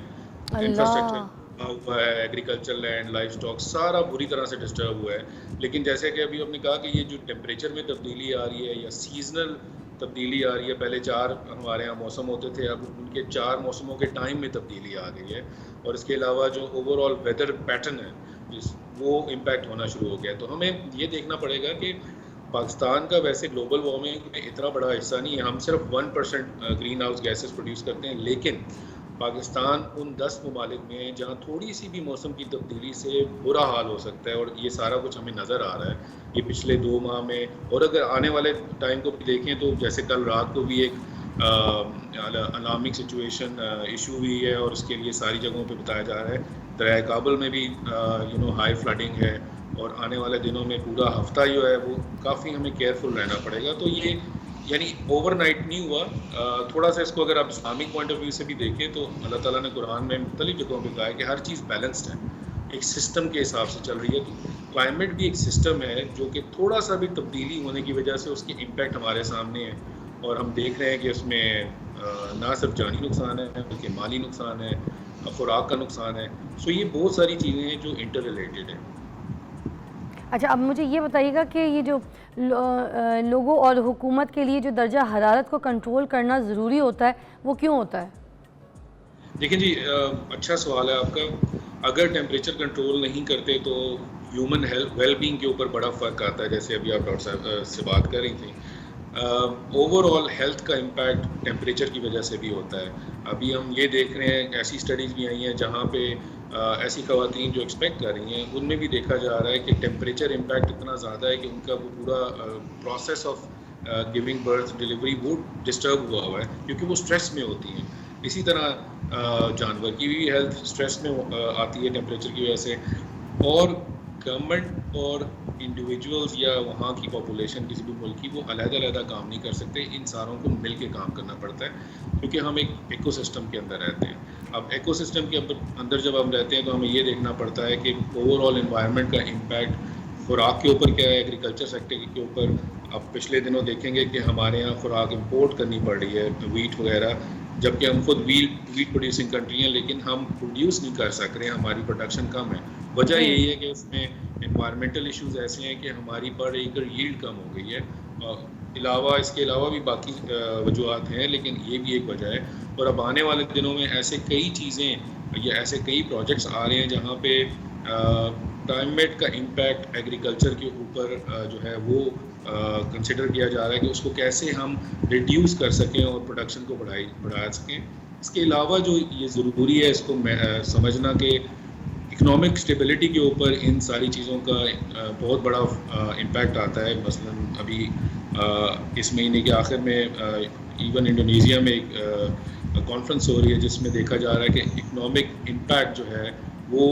इंफ्रास्ट्रक्चर हुआ है, एग्रीकल्चर लैंड, लाइफ स्टॉक सारा बुरी तरह से डिस्टर्ब हुआ है। लेकिन जैसे कि अभी आपने कहा कि ये जो टेम्परेचर में तब्दीली आ रही है या सीजनल तब्दीली आ रही है, पहले 4 हमारे यहाँ मौसम होते थे, अब उनके 4 मौसमों के टाइम में तब्दीली आ गई है, और इसके अलावा जो ओवरऑल वेदर पैटर्न है वो इम्पैक्ट होना शुरू हो गया है। तो हमें ये देखना पड़ेगा कि पाकिस्तान का वैसे ग्लोबल वार्मिंग में इतना बड़ा हिस्सा नहीं है, हम सिर्फ 1% ग्रीन हाउस गैसेस प्रोड्यूस करते हैं, लेकिन पाकिस्तान उन 10 ममालिक में जहाँ थोड़ी सी भी मौसम की तब्दीली से बुरा हाल हो सकता है, और ये सारा कुछ हमें नज़र आ रहा है ये पिछले 2 माह में। और अगर आने वाले टाइम को भी देखें तो जैसे कल रात को भी एक अलार्मिंग सिचुएशन इशू हुई है, और उसके लिए सारी जगहों पे बताया जा रहा है। दरिया काबुल में भी हाई फ्लडिंग है, और आने वाले दिनों में पूरा हफ्ता जो है वो काफ़ी हमें केयरफुल रहना पड़ेगा। तो ये यानी ओवरनाइट नहीं हुआ, थोड़ा सा इसको अगर आप इस्लामिक पॉइंट ऑफ व्यू से भी देखें तो अल्लाह ताला ने कुरान में मुख्तलिफ जगहों पे कहा है कि हर चीज़ बैलेंस्ड है, एक सिस्टम के हिसाब से चल रही है। तो क्लाइमेट भी एक सिस्टम है जो कि थोड़ा सा भी तब्दीली होने की वजह से उसकी इम्पैक्ट हमारे सामने है, और हम देख रहे हैं कि उसमें ना सिर्फ जानी नुकसान है बल्कि माली नुकसान है, खुराक का नुकसान है। सो ये बहुत सारी चीज़ें हैं जो इंटर रिलेटेड हैं। अच्छा, अब मुझे ये बताइएगा कि ये जो लोगों और हुकूमत के लिए जो दर्जा हरारत को कंट्रोल करना ज़रूरी होता है वो क्यों होता है? देखिए जी, अच्छा सवाल है आपका। अगर टेम्परेचर कंट्रोल नहीं करते तो ह्यूमन हेल्थ वेलबींग के ऊपर बड़ा फ़र्क आता है, जैसे अभी आप डॉक्टर साहब से बात कर रही थी। ओवरऑल हेल्थ का इम्पैक्ट टेम्परेचर की वजह से भी होता है। अभी हम ये देख रहे हैं, ऐसी स्टडीज़ भी आई हैं जहाँ पे ऐसी ख़वातीन जो एक्सपेक्ट कर रही हैं उनमें भी देखा जा रहा है कि टेम्परेचर इम्पैक्ट इतना ज़्यादा है कि उनका वो पूरा process of giving birth, delivery वो डिस्टर्ब हुआ है क्योंकि वो स्ट्रेस में होती हैं। इसी तरह जानवर की भी हेल्थ स्ट्रेस में आती है टेम्परेचर की वजह से। और गवर्नमेंट और इंडिविजुअल्स या वहाँ की पॉपुलेशन किसी भी मुल्क की वो अलग-अलग काम नहीं कर सकते, इन सारों को मिल के काम करना पड़ता है क्योंकि हम एक इकोसिस्टम के अंदर रहते हैं। अब इकोसिस्टम के अंदर जब हम रहते हैं तो हमें ये देखना पड़ता है कि ओवरऑल एनवायरनमेंट का इम्पैक्ट खुराक के ऊपर क्या है, एग्रीकल्चर सेक्टर के ऊपर। अब पिछले दिनों देखेंगे कि हमारे यहाँ खुराक इंपोर्ट करनी पड़ रही है, वीट वगैरह, जबकि हम खुद वीट प्रोड्यूसिंग कंट्री हैं लेकिन हम प्रोड्यूस नहीं कर सक रहे, हमारी प्रोडक्शन कम है। वजह यही है कि उसमें इन्वायरमेंटल इश्यूज ऐसे हैं कि हमारी पर एकड़ यील्ड कम हो गई है। इसके अलावा भी बाकी वजूहत हैं लेकिन ये भी एक वजह है। और अब आने वाले दिनों में ऐसे कई चीज़ें या ऐसे कई प्रोजेक्ट्स आ रहे हैं जहाँ पे क्लाइमेट का इम्पैक्ट एग्रीकल्चर के ऊपर जो है वो कंसिडर किया जा रहा है कि उसको कैसे हम रिड्यूस कर सकें और प्रोडक्शन को बढ़ा सकें। इसके अलावा जो ये ज़रूरी है इसको समझना कि इकोनॉमिक स्टेबिलिटी के ऊपर इन सारी चीज़ों का बहुत बड़ा इम्पैक्ट आता है। मसलन अभी इस महीने के आखिर में इवन इंडोनेशिया में एक कॉन्फ्रेंस हो रही है जिसमें देखा जा रहा है कि इकोनॉमिक इम्पैक्ट जो है वो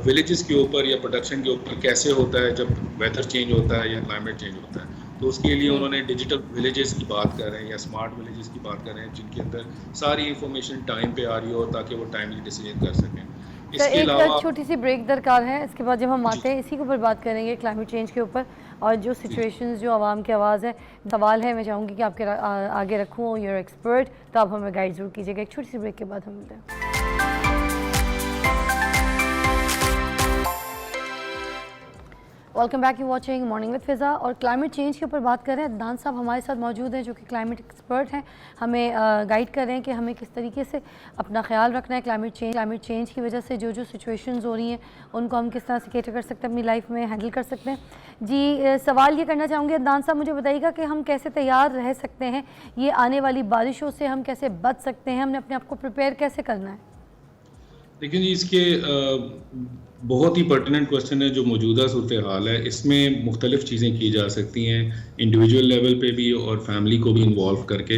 विलेजेस के ऊपर या प्रोडक्शन के ऊपर कैसे होता है जब वेदर चेंज होता है या क्लाइमेट चेंज होता है। तो उसके लिए उन्होंने डिजिटल विलेजेस की बात कर रहे हैं या स्मार्ट विलेजेस की बात कर रहे हैं जिनके अंदर सारी इंफॉर्मेशन टाइम पे आ रही हो ताकि वो टाइमली डिसीजन कर सकें। इसके अलावा छोटी सी ब्रेक दरकार है, इसके बाद जब हम आते हैं इसी के ऊपर बात करेंगे क्लाइमेट चेंज के ऊपर और जो सिचुएशंस जो आवाम की आवाज़ है। सवाल है मैं चाहूँगी कि आपके आगे रखूँ, यूर एक्सपर्ट, तो आप हमें गाइड ज़रूर कीजिएगा। एक छोटी सी ब्रेक के बाद हम मिलते हैं। Welcome back, you watching morning with Fiza और क्लाइमेट चेंज के ऊपर बात कर रहे हैं। अदनान साहब हमारे साथ मौजूद हैं जो कि क्लाइमेट एक्सपर्ट हैं, हमें गाइड कर रहे हैं कि हमें किस तरीके से अपना ख्याल रखना है। क्लाइमेट चेंज की वजह से जो सिचुएशंस हो रही हैं उनको हम किस तरह से कैटर कर सकते हैं, अपनी लाइफ में हैंडल कर सकते हैं। जी, सवाल ये करना चाहूँगी अदनान साहब, मुझे बताइएगा कि हम कैसे तैयार रह सकते हैं, ये आने वाली बारिशों से हम कैसे बच सकते हैं, हमने अपने आप को प्रिपेयर कैसे करना है? देखिए जी, इसके बहुत ही पर्टिनेंट क्वेश्चन है जो मौजूदा सूरत हाल है। इसमें मुख्तलिफ़ चीज़ें की जा सकती हैं इंडिविजुअल लेवल पे भी और फैमिली को भी इन्वॉल्व करके।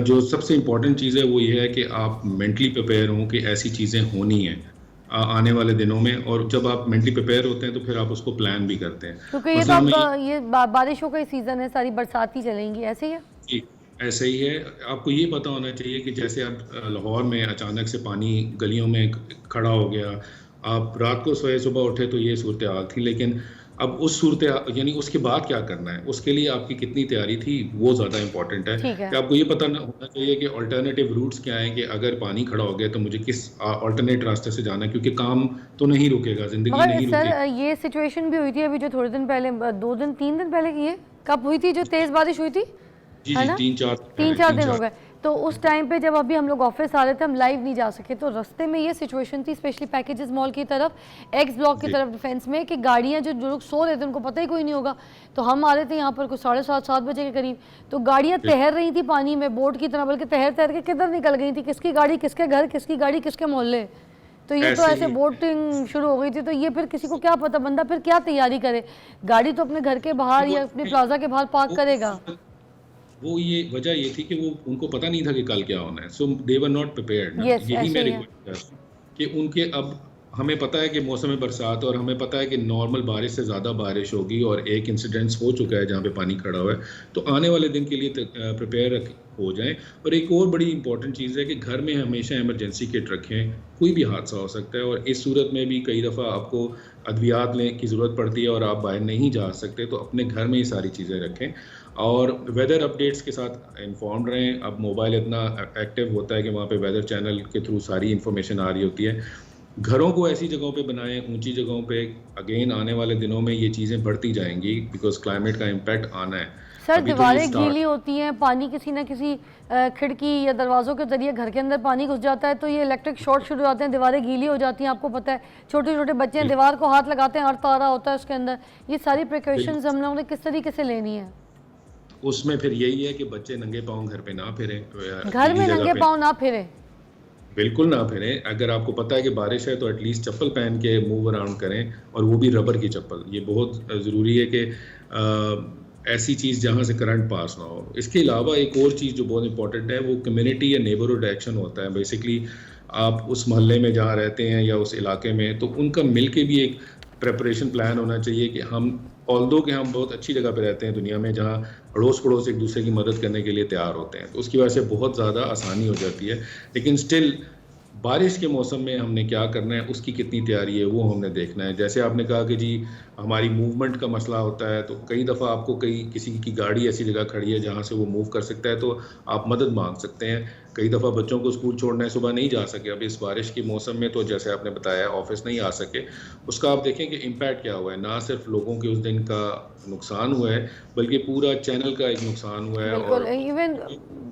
जो सबसे इम्पॉर्टेंट चीज़ है वो ये है कि आप मेंटली प्रिपेयर हों कि ऐसी चीज़ें होनी हैं आने वाले दिनों में, और जब आप मेंटली प्रिपेयर होते हैं तो फिर आप उसको प्लान भी करते हैं। क्योंकि ये तो ये बारिशों का ही सीज़न है, सारी बरसात ही चलेंगी, ऐसे ही है जी, ऐसे ही है। आपको ये पता होना चाहिए कि जैसे आप लाहौर में अचानक से पानी गलियों में खड़ा हो गया, आप रात को सोए सुबह उठे तो ये सूरत हाल थी, लेकिन अब उस सूरत यानी उसके बाद क्या करना है, उसके लिए आपकी कितनी तैयारी थी वो ज़्यादा इंपॉर्टेंट है। कि आपको ये पता होना चाहिए कि अल्टरनेटिव रूट्स क्या हैं, कि अगर पानी खड़ा हो गया तो मुझे किस अल्टरनेट रास्ते से जाना है, क्योंकि काम तो नहीं रुकेगा, ज़िंदगी नहीं रुकेगी। सर ये सिचुएशन भी हुई थी अभी जो थोड़े दिन पहले, 2 दिन 3 दिन पहले की है, कब हुई थी जो तेज़ बारिश हुई थी? जी, 3-4 दिन हो गए। तो उस टाइम पे जब अभी हम लोग ऑफिस आ रहे थे, हम लाइव नहीं जा सके, तो रास्ते में ये सिचुएशन थी, स्पेशली पैकेजेस मॉल की तरफ, एक्स ब्लॉक की तरफ डिफेंस में, कि गाड़ियाँ जो लोग सो रहे थे उनको पता ही कोई नहीं होगा। तो हम आ रहे थे यहाँ पर कुछ 7:30-7 बजे के करीब, तो गाड़ियाँ तैर रही थी पानी में बोट की तरह, बल्कि तैर के किधर निकल गई थी, किसकी गाड़ी किसके घर, किसकी गाड़ी किसके मोहल्ले। तो ये तो ऐसे बोटिंग शुरू हो गई थी। तो ये फिर किसी को क्या पता, बंदा फिर क्या तैयारी करे, गाड़ी तो अपने घर के बाहर या अपने प्लाजा के बाहर पार्क करेगा। वो ये वजह ये थी कि वो उनको पता नहीं था कि कल क्या होना है, सो दे वर नॉट प्रिपेयर्ड। यही मैं रिक्वेस्ट करता हूं कि उनके अब हमें पता है कि मौसम बरसात और हमें पता है कि नॉर्मल बारिश से ज़्यादा बारिश होगी और एक इंसिडेंस हो चुका है जहाँ पे पानी खड़ा हुआ है, तो आने वाले दिन के लिए प्रिपेयर हो जाएं। और एक और बड़ी इंपॉर्टेंट चीज़ है कि घर में हमेशा इमरजेंसी किट रखें, कोई भी हादसा हो सकता है और इस सूरत में भी कई दफ़ा आपको अद्वियात लेने की ज़रूरत पड़ती है और आप बाहर नहीं जा सकते, तो अपने घर में ही सारी चीज़ें रखें और वेदर अपडेट्स के साथ इन्फॉर्म्ड रहें। अब मोबाइल इतना एक्टिव होता है कि वहाँ पे वेदर चैनल के थ्रू सारी इन्फॉर्मेशन आ रही होती है। घरों को ऐसी जगहों पे बनाएं, ऊंची जगहों पे। अगेन आने वाले दिनों में ये चीज़ें बढ़ती जाएंगी बिकॉज क्लाइमेट का इम्पैक्ट आना है। सर दीवारें गीली होती हैं, पानी किसी ना किसी खिड़की या दरवाज़ों के जरिए घर के अंदर पानी घुस जाता है तो ये इलेक्ट्रिक शॉर्ट शुरू हो जाते हैं, दीवारें गीली हो जाती हैं। आपको पता है छोटे छोटे बच्चे हैं, दीवार को हाथ लगाते हैं, अर्थ आ रहा होता है उसके अंदर। ये सारी प्रिकॉशंस हम लोगों ने किस तरीके से लेनी है? उसमें फिर यही है कि बच्चे नंगे पाँव घर पे ना फिरें, घर में नंगे पाँव ना फिरें, बिल्कुल ना फिरें। अगर आपको पता है कि बारिश है तो एटलीस्ट चप्पल पहन के मूव अराउंड करें और वो भी रबर की चप्पल। ये बहुत ज़रूरी है कि ऐसी चीज़ जहाँ से करंट पास ना हो। इसके अलावा एक और चीज़ जो बहुत इंपॉर्टेंट है वो कम्युनिटी या नेबरहुड एक्शन होता है। बेसिकली आप उस मोहल्ले में जहाँ रहते हैं या उस इलाके में, तो उनका मिल के भी एक प्रेपरेशन प्लान होना चाहिए कि हम ऑल्दो कि हम बहुत अच्छी जगह पे रहते हैं दुनिया में जहाँ अड़ोस पड़ोस एक दूसरे की मदद करने के लिए तैयार होते हैं, तो उसकी वजह से बहुत ज़्यादा आसानी हो जाती है। लेकिन स्टिल बारिश के मौसम में हमने क्या करना है, उसकी कितनी तैयारी है वो हमने देखना है। जैसे आपने कहा कि जी हमारी मूवमेंट का मसला होता है, तो कई दफ़ा आपको किसी की गाड़ी ऐसी जगह खड़ी है जहाँ से वो मूव कर सकता है, तो आप मदद मांग सकते हैं। कई दफ़ा बच्चों को स्कूल छोड़ना है, सुबह नहीं जा सके, अब इस बारिश के मौसम में तो जैसे आपने बताया ऑफिस नहीं आ सके, उसका आप देखें कि इम्पैक्ट क्या हुआ है। ना सिर्फ लोगों के उस दिन का नुकसान हुआ है बल्कि पूरा चैनल का एक नुकसान हुआ है। और इवन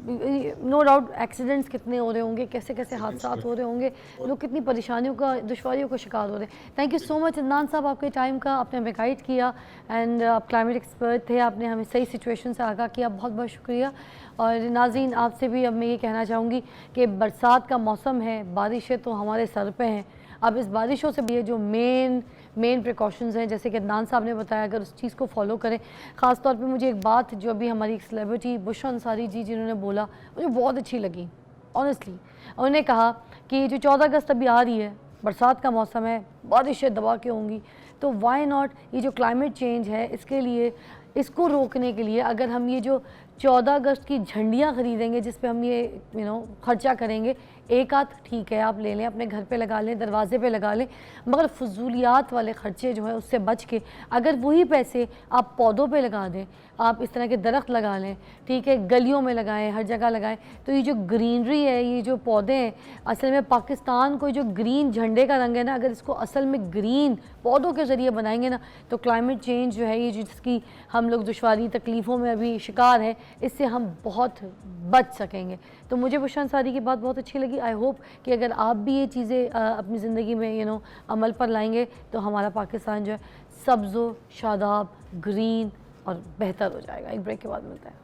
नो डाउट एक्सीडेंट्स कितने हो रहे होंगे, कैसे कैसे हादसा हो रहे होंगे, लोग कितनी परेशानियों का दुश्वारियों का शिकार हो रहे हैं। Thank you so much Adnan साहब आपके टाइम का, आपने हमें गाइड किया एंड आप क्लाइमेट एक्सपर्ट थे, आपने हमें सही सिचुएशन से आगाह किया, बहुत बहुत शुक्रिया। और नाज़रीन आपसे भी अब मैं ये कहना चाहूँगी कि बरसात का मौसम है, बारिशें तो हमारे सर पे हैं। अब इस बारिशों से भी ये जो मेन प्रिकॉशंस हैं जैसे कि अदनान साहब ने बताया, अगर उस चीज़ को फॉलो करें। ख़ास तौर पे मुझे एक बात जो अभी हमारी एक सेलिब्रिटी बुशरा अंसारी जी जिन्होंने बोला, मुझे बहुत अच्छी लगी ऑनेस्टली। उन्होंने कहा कि जो 14 अगस्त अभी आ रही है, बरसात का मौसम है, बारिशें दबा के होंगी, तो वाई नॉट ये जो क्लाइमेट चेंज है इसके लिए, इसको रोकने के लिए अगर हम ये जो 14 अगस्त की झंडियाँ ख़रीदेंगे जिस पे हम ये खर्चा करेंगे, एक आध ठीक है आप ले लें, अपने घर पे लगा लें, दरवाजे पे लगा लें, मगर फजूलियात वाले ख़र्चे जो है उससे बच के अगर वही पैसे आप पौधों पे लगा दें, आप इस तरह के दरख्त लगा लें, ठीक है, गलियों में लगाएं, हर जगह लगाएं, तो ये जो ग्रीनरी है, ये जो पौधे हैं, असल में पाकिस्तान को जो ग्रीन झंडे का रंग है ना, अगर इसको असल में ग्रीन पौधों के ज़रिए बनाएंगे ना, तो क्लाइमेट चेंज जो है ये जिसकी हम लोग दुश्वारी तकलीफ़ों में अभी शिकार हैं, इससे हम बहुत बच सकेंगे। तो मुझे बुशरा अंसारी की बात बहुत अच्छी लगी। आई होप कि अगर आप भी ये चीज़ें अपनी ज़िंदगी में अमल पर लाएंगे तो हमारा पाकिस्तान जो है सब्ज़ो शादाब ग्रीन और बेहतर हो जाएगा। एक ब्रेक के बाद मिलता है।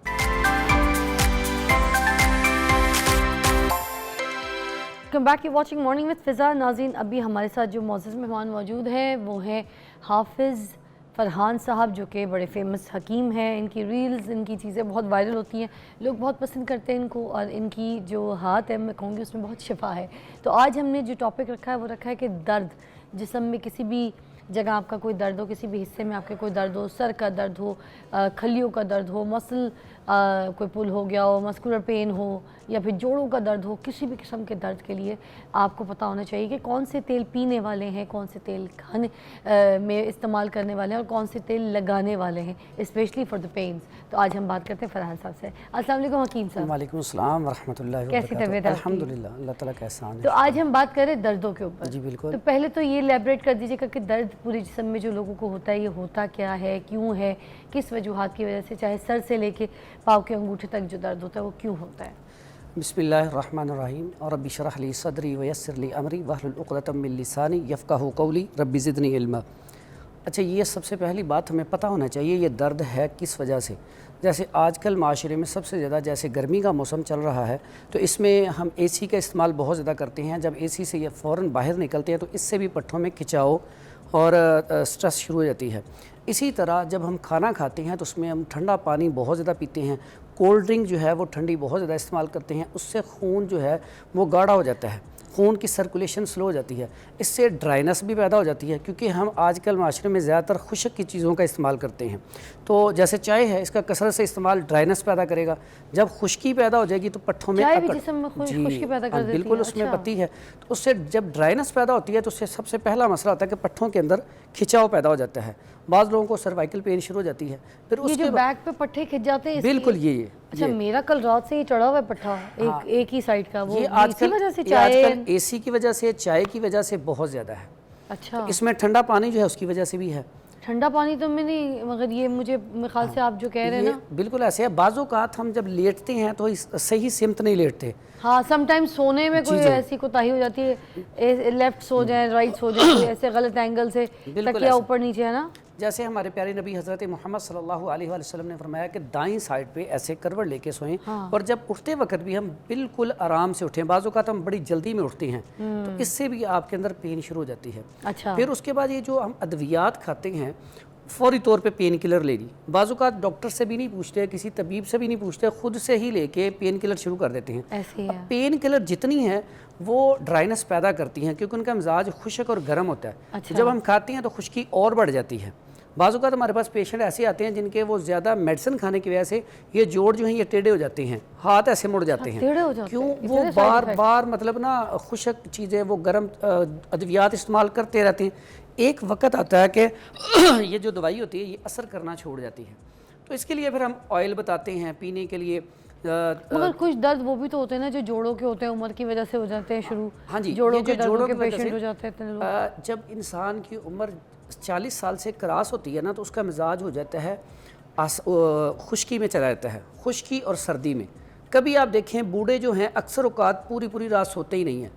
Come back you watching morning with Fiza. नाज़रीन अभी हमारे साथ जो मौजूद मेहमान मौजूद हैं वो हैं हाफिज़ फरहान साहब, जो कि बड़े फेमस हकीम हैं। इनकी रील्स, इनकी चीज़ें बहुत वायरल होती हैं, लोग बहुत पसंद करते हैं इनको, और इनकी जो हाथ है मैं कहूँगी उसमें बहुत शिफा है। तो आज हमने जो टॉपिक रखा है वो रखा है कि दर्द, जिस्म में किसी भी जगह आपका कोई दर्द हो, किसी भी हिस्से में आपके कोई दर्द हो, सर का दर्द हो, खलियों का दर्द हो, मसल कोई पुल हो गया हो, मस्कुलर पेन हो, या फिर जोड़ों का दर्द हो, किसी भी किस्म के दर्द के लिए आपको पता होना चाहिए कि कौन से तेल पीने वाले हैं, कौन से तेल खाने में इस्तेमाल करने वाले हैं और कौन से तेल लगाने वाले हैं, स्पेशली फॉर द पेन्स। तो आज हम बात करते हैं फरहान साहब से। अस्सलाम वालेकुम हकीम साहब। वालेकुम अस्सलाम व रहमतुल्लाहि व कैसी बरकातहू। तबीयत है? अल्हम्दुलिल्लाह, अल्लाह ताला का एहसान है। तो आज हम बात करें दर्दों के ऊपर। जी बिल्कुल। तो पहले तो ये एलैबोरेट कर दीजिएगा कि दर्द पूरे जिस्म में जो लोगों को होता है ये होता क्या है, क्यों है, किस वजूहात की वजह से, चाहे सर से लेके पाँव के अंगूठे तक जो दर्द होता है वो क्यों होता है। बिस्मिल्लाहिर्रहमानिर्रहीम और रब्बि शरह ली सदरी व यस्सिर ली अमरी वहलुल उक़दतम मिन लिसानी यफ़क़हू क़ौली रब्बि ज़िदनी इल्मा। अच्छा, ये सबसे पहली बात हमें पता होना चाहिए ये दर्द है किस वजह से। जैसे आजकल माशरे में सबसे ज़्यादा, जैसे गर्मी का मौसम चल रहा है तो इसमें हम एसी का इस्तेमाल बहुत ज़्यादा करते हैं। जब एसी से ये फ़ौरन बाहर निकलते हैं तो इससे भी पट्ठों में खिंचाव और स्ट्रेस शुरू हो जाती है। इसी तरह जब हम खाना खाते हैं तो उसमें हम ठंडा पानी बहुत ज़्यादा पीते हैं, कोल्ड ड्रिंक जो है वो ठंडी बहुत ज़्यादा इस्तेमाल करते हैं, उससे खून जो है वो गाढ़ा हो जाता है। खून की सर्कुलेशन स्लो हो जाती है, इससे ड्राइनेस भी पैदा हो जाती है, क्योंकि हम आजकल माशरे में ज़्यादातर खुश्क की चीज़ों का इस्तेमाल करते हैं। तो जैसे चाय है, इसका कसरत से इस्तेमाल ड्राइनेस पैदा करेगा। जब खुश्की पैदा हो जाएगी तो पट्ठों में चाय भी जिस्म में खुश्की पैदा कर देती बिल्कुल है। उसमें अच्छा। पत्ती है, तो उससे जब ड्राइनेस पैदा होती है तो उससे सबसे पहला मसला होता है कि पट्ठों के अंदर खिंचाव पैदा हो जाता है। बाज़ लोगों को सर्वाइकल पेन शुरू हो जाती है। फिर ये उसके जो बैक पे पट्टे खिंच जाते हैं इसलिए? बिल्कुल ये अच्छा, मेरा कल रात से ही चढ़ा हुआ है पट्टा, एक ही साइड का, वो ये इसी आजकल वजह से ये चाय। आजकल एसी की वजह से, चाय की वजह से बहुत ज़्यादा है। अच्छा, इसमें ठंडा पानी जो है उसकी वजह से भी है। ठंडा पानी तो मैं नहीं, मगर ये मुझे मेरे ख्याल से आप जो कह रहे हैं ये ना, बिल्कुल ऐसे है। बाज़-औक़ात हम जब लेटते हैं तो सही सिमत नहीं लेटते। हाँ, समटाइम्स सोने में कोई जी। ऐसी कोताही हो जाती है, लेफ्ट सो जाए, राइट सो जाए, कोई ऐसे गलत एंगल से बिल्कुल तकिया ऐसा। ऊपर नीचे, है ना। जैसे हमारे प्यारे नबी हज़रत मोहम्मद सल्लल्लाहु अलैहि वसल्लम ने फरमाया कि दाईं साइड पे ऐसे करवट लेके सोएं, और जब उठते वक्त भी हम बिल्कुल आराम से उठें। बाज़ औक़ात हम बड़ी जल्दी में उठते हैं, तो इससे भी आपके अंदर पेन शुरू हो जाती है। अच्छा, फिर उसके बाद ये जो हम अद्वियात खाते हैं, फौरी तौर पे पेन किलर ले ली। बाज़ औक़ात डॉक्टर से भी नहीं पूछते, किसी तबीब से भी नहीं पूछते, खुद से ही लेके पेन किलर शुरू कर देते हैं। ऐसे ही अब है। पेन किलर जितनी है वो ड्राइनेस पैदा करती हैं, क्योंकि उनका मिजाज खुश्क और गर्म होता है। अच्छा। जब हम खाते हैं तो खुश्की और बढ़ जाती है। बाज़ औक़ात हमारे पास पेशेंट ऐसे आते हैं जिनके वो ज़्यादा मेडिसिन खाने की वजह से ये जोड़ जो हैं ये टेढ़े हो जाते हैं, हाथ ऐसे मुड़ जाते हैं। टेढ़े हो जाते क्यों? हैं? वो इतने side बार effects? बार मतलब ना खुश्क चीज़ें, वो गर्म अद्वियात इस्तेमाल करते रहते हैं। एक वक्त आता है कि ये जो दवाई होती है ये असर करना छोड़ जाती है, तो इसके लिए फिर हम ऑयल बताते हैं पीने के लिए। मगर कुछ दर्द वो भी तो होते हैं ना जो जोड़ों के होते हैं, उम्र की वजह से हो जाते हैं शुरू। हाँ जी, जोड़ों ये के जो दर्दों जोड़ों के की वजह पेशेंट से, हो जाते हैं इतने लोग। जब इंसान की उम्र 40 साल से क्रॉस होती है ना, तो उसका मिजाज हो जाता है खुश्की में चला जाता है, खुश्की और सर्दी में। कभी आप देखें बूढ़े जो हैं अक्सर औक़ात पूरी पूरी रात सोते ही नहीं हैं,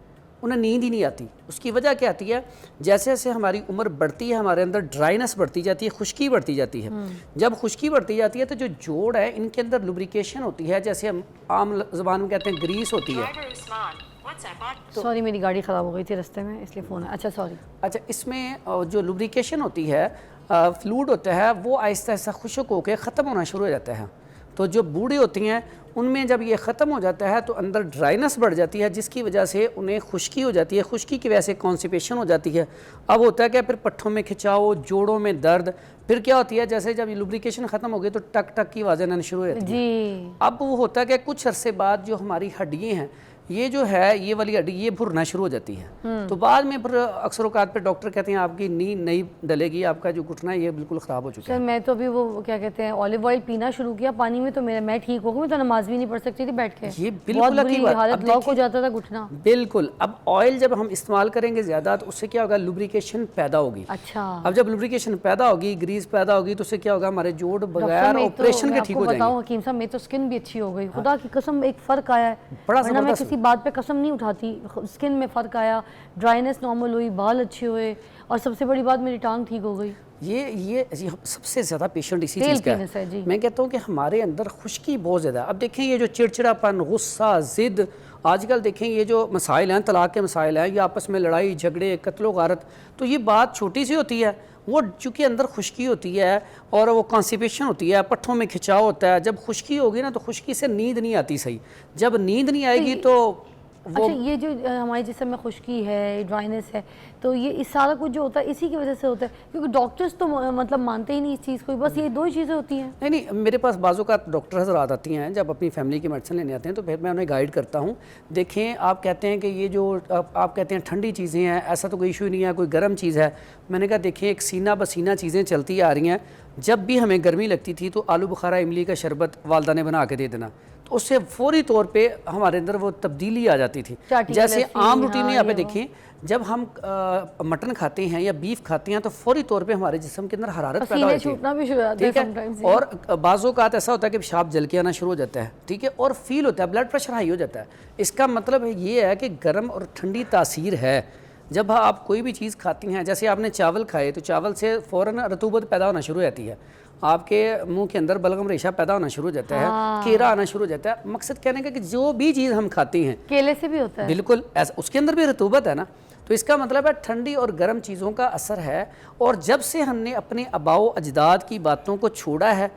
उन्हें नींद ही नहीं आती। उसकी वजह क्या आती है? जैसे जैसे हमारी उम्र बढ़ती है हमारे अंदर ड्राइनेस बढ़ती जाती है, खुश्की बढ़ती जाती है। जब खुश्की बढ़ती जाती है तो जो जोड़ है इनके अंदर लुब्रिकेशन होती है, जैसे हम आम ज़बान में कहते हैं ग्रीस होती है। सॉरी, मेरी गाड़ी ख़राब हो गई थी रास्ते में, इसलिए फ़ोन है। अच्छा, सॉरी। अच्छा, इसमें जो लुब्रिकेशन होती है, फ्लूइड होता है, वो आहिस्ता आहिस्ता खुश्क होकर ख़त्म होना शुरू हो जाता है। तो जो बूढ़े होती हैं उनमें जब ये ख़त्म हो जाता है तो अंदर ड्राइनेस बढ़ जाती है, जिसकी वजह से उन्हें खुश्की हो जाती है। खुश्की की वजह से कॉन्स्टिपेशन हो जाती है। अब होता है क्या? फिर पट्ठों में खिंचाव, जोड़ों में दर्द। फिर क्या होती है? जैसे जब लुब्रिकेशन ख़त्म हो गई तो टक टक की आवाज़ें आना शुरू हो जाती हैं। जी, अब वो होता है कि कुछ अरसे बाद जो हमारी हड्डियाँ हैं, ये जो है ये वाली हड्डी ये भुरना शुरू हो जाती है। तो बाद में फिर अक्सर औक़ात पे डॉक्टर कहते हैं आपकी नींद नहीं डलेगी, आपका जो घुटना है ये बिल्कुल ख़राब हो चुका सर है। मैं तो अभी वो क्या कहते हैं ऑलिव ऑयल पीना शुरू किया पानी में, तो मैं ठीक हो गई। मैं तो नमाज भी नहीं पढ़ सकती थी बैठ के, ये बिल्कुल बहुत बुरी हकीकत। हालत, अब लॉक हो देखिए- जाता था घुटना। बिल्कुल। अब ऑयल जब हम इस्तेमाल करेंगे ज़्यादा तो उससे क्या होगा? लुब्रिकेशन पैदा होगी। अच्छा, अब जब लुब्रिकेशन पैदा होगी, ग्रीस पैदा होगी, तो उससे क्या होगा? हमारे जोड़ डॉक्टर बगैर मैं ऑपरेशन तो के ठीक हो बताऊं जाएंगे। हकीम साहब, मेरी तो स्किन भी अच्छी हो गई, खुदा की कसम। एक फ़र्क आया है, बड़ा वरना मैं ज़बरदस्त। किसी बात पे कसम नहीं उठाती। स्किन में फ़र्क आया, ड्राइनेस नॉर्मल हुई, बाल अच्छे हुए, और सबसे बड़ी बात मेरी टांग ठीक हो गई। ये सबसे ज़्यादा पेशेंट इसी तेल चीज़ का पीने से, जी। मैं कहता हूँ कि हमारे अंदर खुश्की बहुत ज़्यादा है। अब देखें ये जो चिड़चिड़ापन, गुस्सा, ज़िद, आजकल देखें ये जो मसाइल हैं, तलाक के मसाइल हैं, ये आपस में लड़ाई झगड़े, कत्लो गारत, तो ये बात छोटी सी होती है। वो चूँकि अंदर खुश्की होती है और वो कॉन्स्टिपेशन होती है, पट्ठों में खिंचाव होता है। जब खुश्की होगी ना तो खुश्की से नींद नहीं आती सही। जब नींद नहीं आएगी तो वो अच्छा, ये जो हमारे जिस्म में खुश्की है, ड्राइनेस है, तो ये इस सारा कुछ जो होता है इसी की वजह से होता है, क्योंकि डॉक्टर्स तो मतलब मानते ही नहीं इस चीज़ को। बस ये दो ही चीज़ें होती हैं। नहीं, मेरे पास बाज़ों का डॉक्टर हज़रात आती हैं जब अपनी फैमिली की मेडिसिन लेने आते हैं, तो फिर मैं उन्हें गाइड करता हूँ। देखें, आप कहते हैं कि ये जो आप कहते हैं ठंडी चीज़ें हैं, ऐसा तो कोई इशू नहीं है, कोई गर्म चीज़ है। मैंने कहा देखिए, एक सीना बसीना चीज़ें चलती आ रही हैं। जब भी हमें गर्मी लगती थी तो आलू बुखारा इमली का शरबत वालदा ने बना के दे देना, तो उससे फौरी तौर पे हमारे अंदर वो तब्दीली आ जाती थी। जैसे आम रूटीन में यहाँ पे देखिए, जब हम मटन खाते हैं या बीफ खाते हैं तो फौरी तौर पे हमारे जिस्म के अंदर हरारत पैदा होती है, छूटना भी शुरू हो जाता है ठीक है। sometimes, और बाज़ों का ऐसा होता है कि पेशाब जल के आना शुरू हो जाता है, ठीक है, और फील होता है, ब्लड प्रेशर हाई हो जाता है। इसका मतलब ये है कि गर्म और ठंडी तासीर है। जब आप कोई भी चीज़ खाती हैं, जैसे आपने चावल खाए तो चावल से फ़ौरन रतूबत पैदा होना शुरू हो जाती है, आपके मुंह के अंदर बलगम रेशा पैदा होना शुरू हो जाता है, कीड़ा आना शुरू हो जाता है। मकसद कहने का कि जो भी चीज़ हम खाते हैं, केले से भी होता है, बिल्कुल ऐसा, उसके अंदर भी रतूबत है ना। तो इसका मतलब है ठंडी और गर्म चीज़ों का असर है। और जब से हमने अपने आबाओ अजदाद की बातों को छोड़ा है,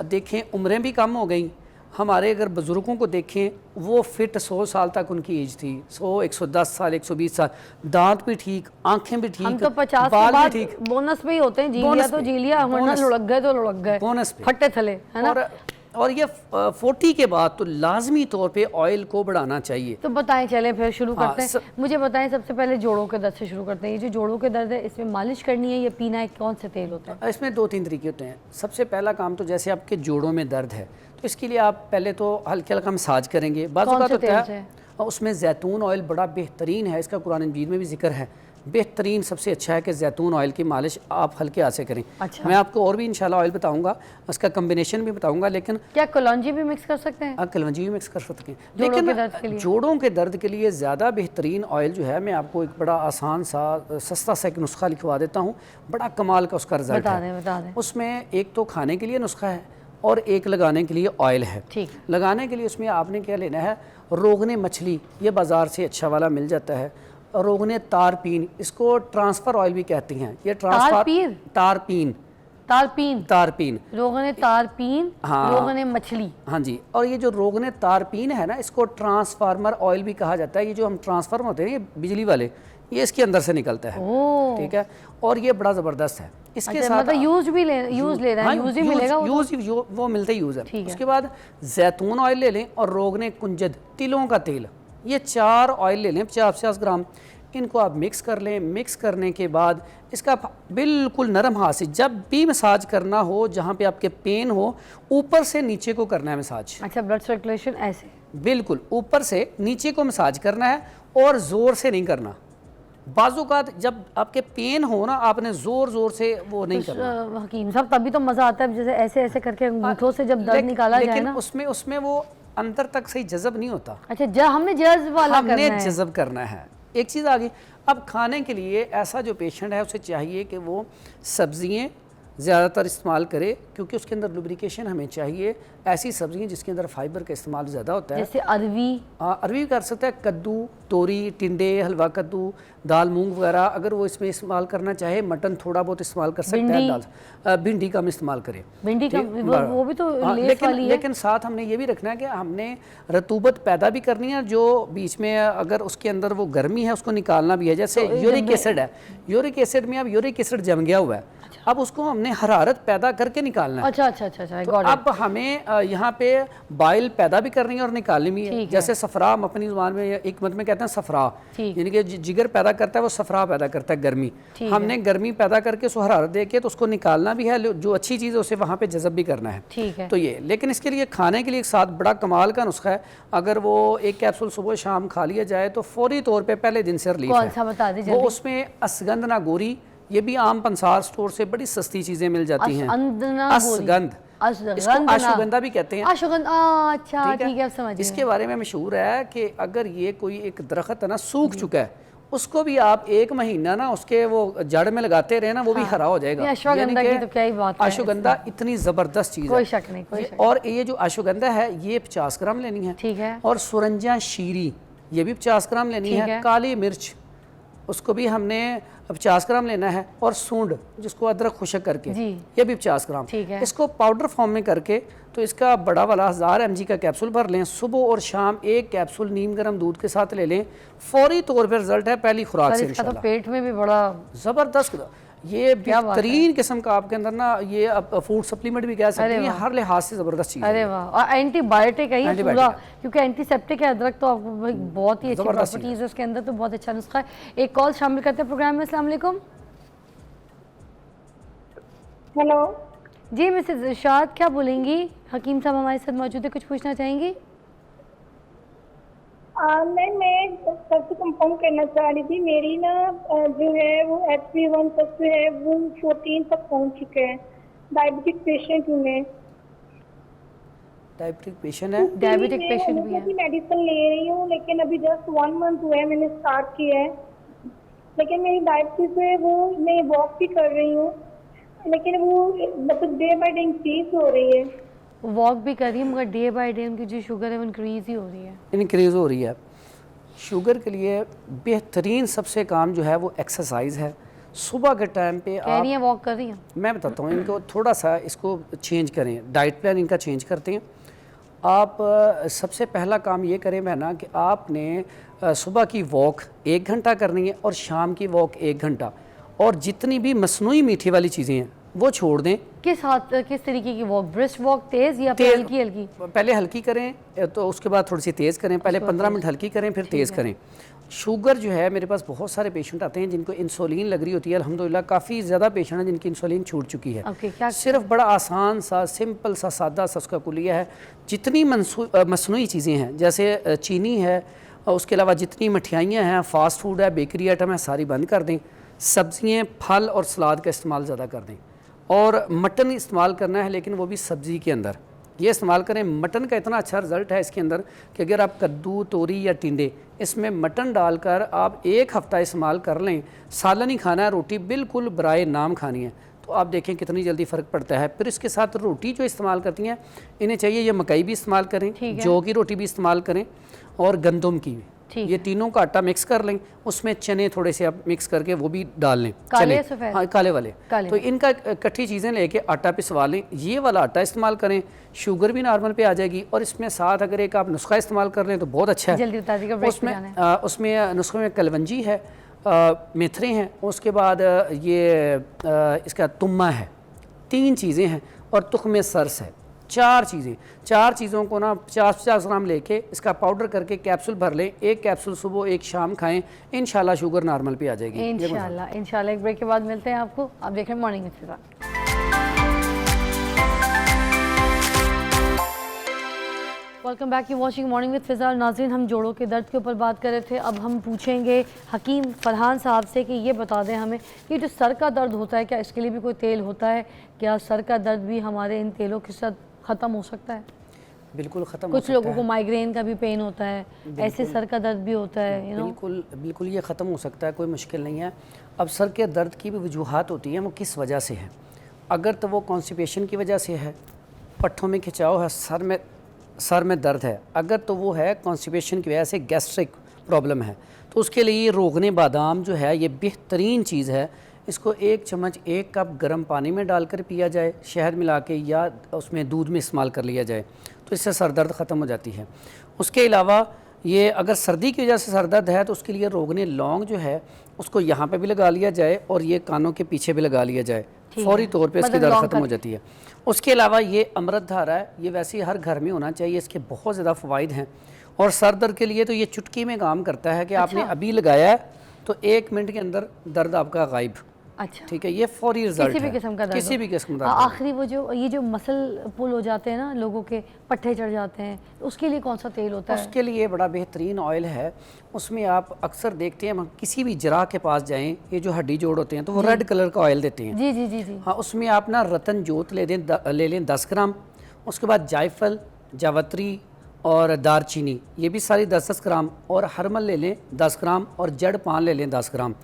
देखें उम्रें भी कम हो गई, हमारे अगर बुज़ुर्गों को देखें, वो फिट 100 साल तक उनकी एज थी, 100, 110 साल, 120 साल, दांत भी ठीक, आंखें भी ठीक, हम तो 50 के बाल भी बाद ठीक, बोनस पे ही होते हैं, जी लिया बोनस तो पे, जी लिया, वरना बोनस, लुढ़क गए तो लुढ़क गए, बोनस पे। फट्टे थले, है ना। और ये 40 के बाद तो लाजमी तौर पे ऑयल को बढ़ाना चाहिए। तो बताएं, चलें फिर शुरू हाँ, करते हैं। मुझे बताएं, सबसे पहले जोड़ों के दर्द से शुरू करते हैं। ये जो जोड़ों के दर्द है, इसमें मालिश करनी है या पीना है, कौन से तेल होता है? इसमें 2-3 तरीके होते हैं। सबसे पहला काम तो जैसे आपके जोड़ों में दर्द है तो इसके लिए आप पहले तो हल्का हल्का मसाज करेंगे। बाजू कौन का से तो तेल क्या है, उसमें जैतून ऑयल बड़ा बेहतरीन है, इसका कुरान मजीद में भी जिक्र है। बेहतरीन सबसे अच्छा है कि जैतून ऑयल की मालिश आप हल्के हाथ से करें। अच्छा। मैं आपको और भी इंशाल्लाह ऑयल बताऊंगा, उसका कम्बिनेशन भी बताऊंगा, लेकिन क्या कलौंजी भी मिक्स कर सकते हैं? आप कलवंजी भी मिक्स कर सकते हैं। जोड़ों के लेकिन दर्द के लिए? जोड़ों के दर्द के लिए ज़्यादा बेहतरीन ऑयल जो है, मैं आपको एक बड़ा आसान सा सस्ता सा एक नुस्खा लिखवा देता हूँ, बड़ा कमाल का उसका रिजल्ट बता है। दें, बता दें। उसमें एक तो खाने के लिए नुस्खा है और एक लगाने के लिए ऑयल है। ठीक। लगाने के लिए उसमें आपने क्या लेना है, रोगने मछली, ये बाज़ार से अच्छा वाला मिल जाता है। रोगने तारपीन, इसको ट्रांसफ़र ऑयल भी कहती हैं। ये तारपीन? तारपीन, तारपीन, तारपीन, रोगने तारपीन, हाँ। रोगने मछली। हाँ जी। और ये जो रोगने तारपीन है ना, इसको ट्रांसफार्मर ऑयल भी कहा जाता है। ये जो हम ट्रांसफार्मर होते हैं, ये बिजली वाले, ये इसके अंदर से निकलता है। ओह। ठीक है। और ये बड़ा ज़बरदस्त है। इसके अच्छा, साथ मतलब यूज ले रहे हैं, यूज ही मिलेगा वो तो? वो मिलता ही यूज़ है। ठीक है। उसके बाद जैतून ऑयल ले लें और रोगने कुंजद, तिलों का तेल, ये 4 ऑयल ले लें 50-50 ग्राम। इनको आप मिक्स कर लें। मिक्स करने के बाद इसका बिल्कुल नरम हाथ से जब भी मसाज करना हो, जहाँ पे आपके पेन हो, ऊपर से नीचे को करना है मसाज। अच्छा, ब्लड सर्कुलेशन ऐसे बिल्कुल ऊपर से नीचे को मसाज करना है और ज़ोर से नहीं करना। बाजू का जब आपके पेन हो ना, आपने ज़ोर ज़ोर से वो नहीं करना। हकीम साहब, तभी तो मज़ा आता है, जैसे ऐसे ऐसे करके अंगूठों से जब दर्द निकाला जाए लेकिन ना। उसमें वो अंदर तक सही जज़ब नहीं होता। अच्छा, हमने जज्ब वाला करना हमने है। जज़ब करना है। एक चीज़ आ गई, अब खाने के लिए ऐसा जो पेशेंट है उसे चाहिए कि वो सब्जियां ज़्यादातर इस्तेमाल करे, क्योंकि उसके अंदर लुब्रिकेशन हमें चाहिए। ऐसी सब्जियां जिसके अंदर फाइबर का इस्तेमाल ज़्यादा होता है, जैसे अरवी। अरवी कर सकता है, कद्दू, तोरी, टिंडे, हलवा कद्दू, दाल मूंग वगैरह। अगर वो इसमें इस्तेमाल करना चाहे, मटन थोड़ा बहुत इस्तेमाल कर सकता है। दाल भिंडी कम इस्तेमाल करें। भिंडी का वो भी तो लेस वाली है। लेकिन साथ हमने ये भी रखना है कि हमने रतूबत पैदा भी करनी है, जो बीच में अगर उसके अंदर वो गर्मी है उसको निकालना भी है। जैसे यूरिक एसिड है, यूरिक एसिड में अब यूरिक एसिड जम गया हुआ है, अब उसको हमने हरारत पैदा करके निकालना है। अच्छा, तो अब हमें यहाँ पे बाइल पैदा भी करनी है और निकालनी भी है। जैसे सफरा, हम अपनी जुबान में एक मत में कहते हैं सफरा, यानी कि जिगर पैदा करता है, वो सफरा पैदा करता है, गर्मी। हमने गर्मी पैदा करके उसको हरारत दे के तो उसको निकालना भी है, जो अच्छी चीज़ है उसे वहाँ पे जज़ब भी करना है। ठीक है। तो ये, लेकिन इसके लिए खाने के लिए एक साथ बड़ा कमाल का नुस्खा है। अगर वो एक कैप्सूल सुबह शाम खा लिया जाए तो फौरी तौर पर पहले दिन से रिलीफ है। कौन सा बता दीजिए? वो उसमें असगंध नागोरी, ये भी आम पंसार स्टोर से बड़ी सस्ती चीज़ें मिल जाती हैं। असगंध, इसको अश्वगंधा भी कहते हैं। अच्छा, ठीक है, अब समझ गए। इसके बारे में मशहूर है कि अगर ये कोई एक दरख्त है ना, सूख चुका है, उसको भी आप 1 महीना ना उसके वो जड़ में लगाते रहे ना, वो भी हरा हो जाएगा। अश्वगंधा की तो क्या ही बात है। अश्वगंधा इतनी ज़बरदस्त चीज़ है, कोई शक नहीं, कोई शक। और ये जो अश्वगंधा है ये 50 ग्राम लेनी है। ठीक है। और सुरंजा शीरी, ये भी 50 ग्राम लेनी है। काली मिर्च, उसको भी हमने 50 ग्राम लेना है। और सूंड, जिसको अदरक खुशक करके, ये भी 50 ग्राम। इसको पाउडर फॉर्म में करके तो इसका बड़ा वाला 1000 mg का कैप्सूल भर लें। सुबह और शाम 1 कैप्सूल नीम गर्म दूध के साथ ले लें, फौरी तौर पर रिजल्ट है पहली खुराक से इंशाल्लाह। तो पेट में भी बड़ा ज़बरदस्त, ये बेहतरीन किस्म का आपके अंदर ना, ये आप फूड सप्लीमेंट भी कह सकते हैं, हर लिहाज से ज़बरदस्त चीज़ है। अरे वाह, और एंटीबायोटिक है ये पूरा, क्योंकि एंटीसेप्टिक है अदरक, तो आपको बहुत ही अच्छी प्रॉपर्टीज है उसके अंदर, तो बहुत अच्छा नुस्खा है। एक कॉल शामिल करते हैं प्रोग्राम में। अस्सलाम वालेकुम। हेलो जी, मिसेज इरशाद, क्या बोलेंगी? हकीम साहब हमारे साथ मौजूद है, कुछ पूछना चाहेंगी? मैं सबसे कंफर्म करना चाह रही थी, मेरी ना जो है वो HbA1 तक जो है वो 14 तक पहुंच चुका है। डायबिटिक पेशेंट हूँ मैं। डायबिटिक पेशेंट है? डायबिटिक पेशेंट भी है। मेडिसिन ले रही हूँ, लेकिन अभी जस्ट 1 मंथ हुआ है मैंने स्टार्ट किया है। लेकिन मेरी डायबिटीज है वो, मैं वॉक भी कर रही हूँ, लेकिन वो मतलब डे बाय डे इंक्रीज हो रही है। वॉक भी कर रही है, मगर डे बाय डे उनकी जो शुगर है वो इंक्रीज ही हो रही है। इंक्रीज हो रही है। शुगर के लिए बेहतरीन सबसे काम जो है वो एक्सरसाइज है। सुबह के टाइम पे कह रही हैं वॉक कर रही हैं, मैं बताता हूँ इनको, थोड़ा सा इसको चेंज करें, डाइट प्लान इनका चेंज करते हैं। आप सबसे पहला काम ये करें बहना कि आपने सुबह की वॉक 1 घंटा करनी है और शाम की वॉक 1 घंटा, और जितनी भी मसनूई मीठी वाली चीज़ें हैं वो छोड़ दें। किस तरीके की वॉक? ब्रिस्क वॉक तेज़ या फिर हल्की हल्की? पहले हल्की करें तो उसके बाद थोड़ी सी तेज़ करें, पहले 15 मिनट हल्की करें फिर तेज़ करें। शुगर जो है, मेरे पास बहुत सारे पेशेंट आते हैं जिनको इंसुलिन लग रही होती है, अल्हम्दुलिल्लाह काफ़ी ज़्यादा पेशेंट हैं जिनकी इंसुलिन छूट चुकी है। सिर्फ बड़ा आसान सा, सिंपल सा, सादा सा उसका कुलिया है। जितनी मसनूई चीज़ें हैं, जैसे चीनी है, उसके अलावा जितनी मिठाइयाँ हैं, फास्ट फूड है, बेकरी आइटम है, सारी बंद कर दें। सब्ज़ियाँ, फल और सलाद का इस्तेमाल ज़्यादा कर दें, और मटन इस्तेमाल करना है लेकिन वो भी सब्ज़ी के अंदर ये इस्तेमाल करें। मटन का इतना अच्छा रिज़ल्ट है इसके अंदर कि अगर आप कद्दू, तोरी या टिंडे इसमें मटन डालकर आप 1 हफ़्ता इस्तेमाल कर लें, सालन ही खाना है, रोटी बिल्कुल बराए नाम खानी है, तो आप देखें कितनी जल्दी फ़र्क पड़ता है। फिर इसके साथ रोटी जो इस्तेमाल करती हैं, इन्हें चाहिए ये मकई भी इस्तेमाल करें, जौ की रोटी भी इस्तेमाल करें और गंदम की भी। ये तीनों का आटा मिक्स कर लें, उसमें चने थोड़े से आप मिक्स करके वो भी डाल लें। काले चने, सफ़ेद? हाँ काले वाले। तो इनका इकट्ठी चीज़ें लेके आटा पिसवा लें, ये वाला आटा इस्तेमाल करें, शुगर भी नॉर्मल पे आ जाएगी। और इसमें साथ अगर एक आप नुस्खा इस्तेमाल कर लें तो बहुत अच्छा है। जल्दी बता दीजिएगा, ब्रेक पे जाना है। उसमें नुस्खे में कलवंजी है, मेथरे हैं, उसके बाद ये इसका तुम्मा है, 3 चीज़ें हैं, और तुख्मे सरस है, 4 चीज़ें। 4 चीज़ों को ना 50-50 ग्राम लेके इसका पाउडर करके कैप्सूल भर लें, 1 कैप्सूल सुबह 1 शाम खाएं, इंशाल्लाह शुगर नॉर्मल पे आ जाएगी। इंशाल्लाह एक ब्रेक के बाद मिलते हैं आपको। आप देख रहे हैं morning with Fiza. Welcome back, you watching morning with Fiza. नाज़रीन, हम जोड़ों के दर्द के ऊपर बात कर रहे थे। अब हम पूछेंगे हकीम फरहान साहब से कि ये बता दें हमें, ये जो सर का दर्द होता है, क्या इसके लिए भी कोई तेल होता है? क्या सर का दर्द भी हमारे इन तेलों के साथ ख़त्म हो सकता है? बिल्कुल ख़त्म हो कुछ सकता लोगों है। को माइग्रेन का भी पेन होता है, ऐसे सर का दर्द भी होता है। बिल्कुल ये ख़त्म हो सकता है, कोई मुश्किल नहीं है। अब सर के दर्द की भी वजूहात होती हैं, वो किस वजह से है। अगर तो वो कॉन्स्टिपेशन की वजह से है, पट्ठों में खिंचाव है, सर में दर्द है, अगर तो वो है कॉन्स्टिपेशन की वजह से गैस्ट्रिक प्रॉब्लम है, तो उसके लिए रोगने बादाम जो है ये बेहतरीन चीज़ है। इसको 1 चम्मच 1 कप गर्म पानी में डालकर पिया जाए, शहद मिला के, या उसमें दूध में इस्तेमाल कर लिया जाए, तो इससे सर दर्द ख़त्म हो जाती है। उसके अलावा ये अगर सर्दी की वजह से सर दर्द है तो उसके लिए रोगने लौंग जो है उसको यहाँ पे भी लगा लिया जाए और ये कानों के पीछे भी लगा लिया जाए, फौरी तौर पे इसकी दर्द ख़त्म हो जाती है। उसके अलावा ये अमृत धारा है, ये वैसे ही हर घर में होना चाहिए, इसके बहुत ज़्यादा फ़वाइद हैं। और सर दर्द के लिए तो ये चुटकी में काम करता है कि आपने अभी लगाया है तो 1 मिनट के अंदर दर्द आपका गायब। अच्छा, ठीक है, ये फौरी रिजल्ट किसी भी किस्म का दर्द, किसी भी किस्म का। आखिरी वो जो ये जो मसल पुल हो जाते हैं ना, लोगों के पट्टे चढ़ जाते हैं, उसके लिए कौन सा तेल होता है? उसके लिए बड़ा बेहतरीन ऑयल है। उसमें आप अक्सर देखते हैं, हम किसी भी जराह के पास जाएं, ये जो हड्डी जोड़ होते हैं तो वो रेड कलर का ऑयल देते हैं। जी जी जी जी। हाँ, उसमें आप ना रतन जोत ले लें 10 ग्राम, उसके बाद जायफल, जावत्री और दारचीनी, ये भी सारी 10-10 ग्राम, और हरमल ले लें 10 ग्राम, और जड़ पान ले लें 10 ग्राम।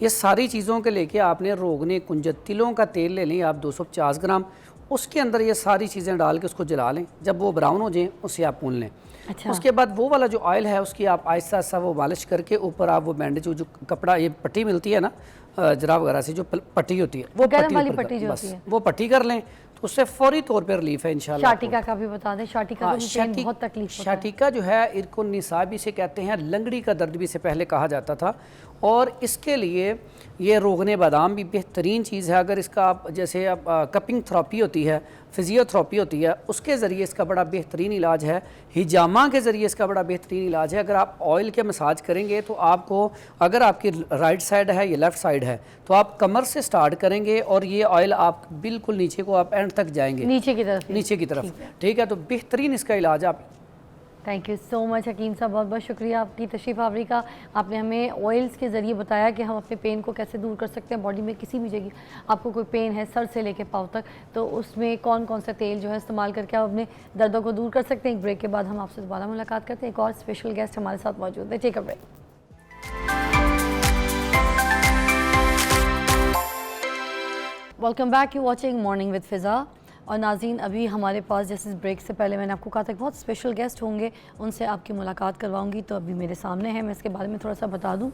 ये सारी चीज़ों के लेके आपने रोगने कुंजत तिलों का तेल ले लें आप 250 ग्राम, उसके अंदर ये सारी चीज़ें डाल के उसको जला लें, जब वो ब्राउन हो जाए उससे आप भून लें। अच्छा। उसके बाद वो वाला जो ऑयल है उसकी आप आहिस्ता आहिस्ता वो मालिश करके ऊपर आप वो बैंडेज जो कपड़ा, ये पट्टी मिलती है ना जरा वगैरह से, जो पट्टी होती है वो पट्टी जो होती है, वो पट्टी कर लें तो उससे फौरी तौर पर रिलीफ है इंशाल्लाह। शाटिका का भी बता दें, शाटिका को भी पेन बहुत तकलीफ होता है। शाटिका जो है इरकुन निसा भी से कहते हैं, लंगड़ी का दर्द भी से पहले कहा जाता था, और इसके लिए ये रोगने बादाम भी बेहतरीन चीज़ है। अगर इसका आप जैसे आप कपिंग थेरेपी होती है, फिजियोथेरेपी होती है, उसके ज़रिए इसका बड़ा बेहतरीन इलाज है। हिजामा के ज़रिए इसका बड़ा बेहतरीन इलाज है। अगर आप ऑयल के मसाज करेंगे तो आपको, अगर आपकी राइट साइड है या लेफ़्ट साइड है, तो आप कमर से स्टार्ट करेंगे और ये ऑयल आप बिल्कुल नीचे को आप एंड तक जाएंगे, नीचे की तरफ। ठीक है, तो बेहतरीन इसका इलाज आप। थैंक यू सो मच हकीम साहब, बहुत बहुत शुक्रिया आपकी तशरीफ़ आवरी का। आपने हमें ऑयल्स के ज़रिए बताया कि हम अपने पेन को कैसे दूर कर सकते हैं। बॉडी में किसी भी जगह आपको कोई पेन है, सर से लेके पाँव तक, तो उसमें कौन कौन सा तेल जो है इस्तेमाल करके आप अपने दर्दों को दूर कर सकते हैं। एक ब्रेक के बाद हम आपसे दोबारा मुलाकात करते हैं। एक और स्पेशल गेस्ट हमारे साथ मौजूद है। Take a break. Welcome back, you watching morning with Fiza. और नाज़रीन, अभी हमारे पास जैसे ब्रेक से पहले मैंने आपको कहा था बहुत स्पेशल गेस्ट होंगे, उनसे आपकी मुलाकात करवाऊंगी, तो अभी मेरे सामने है। मैं इसके बारे में थोड़ा सा बता दूं।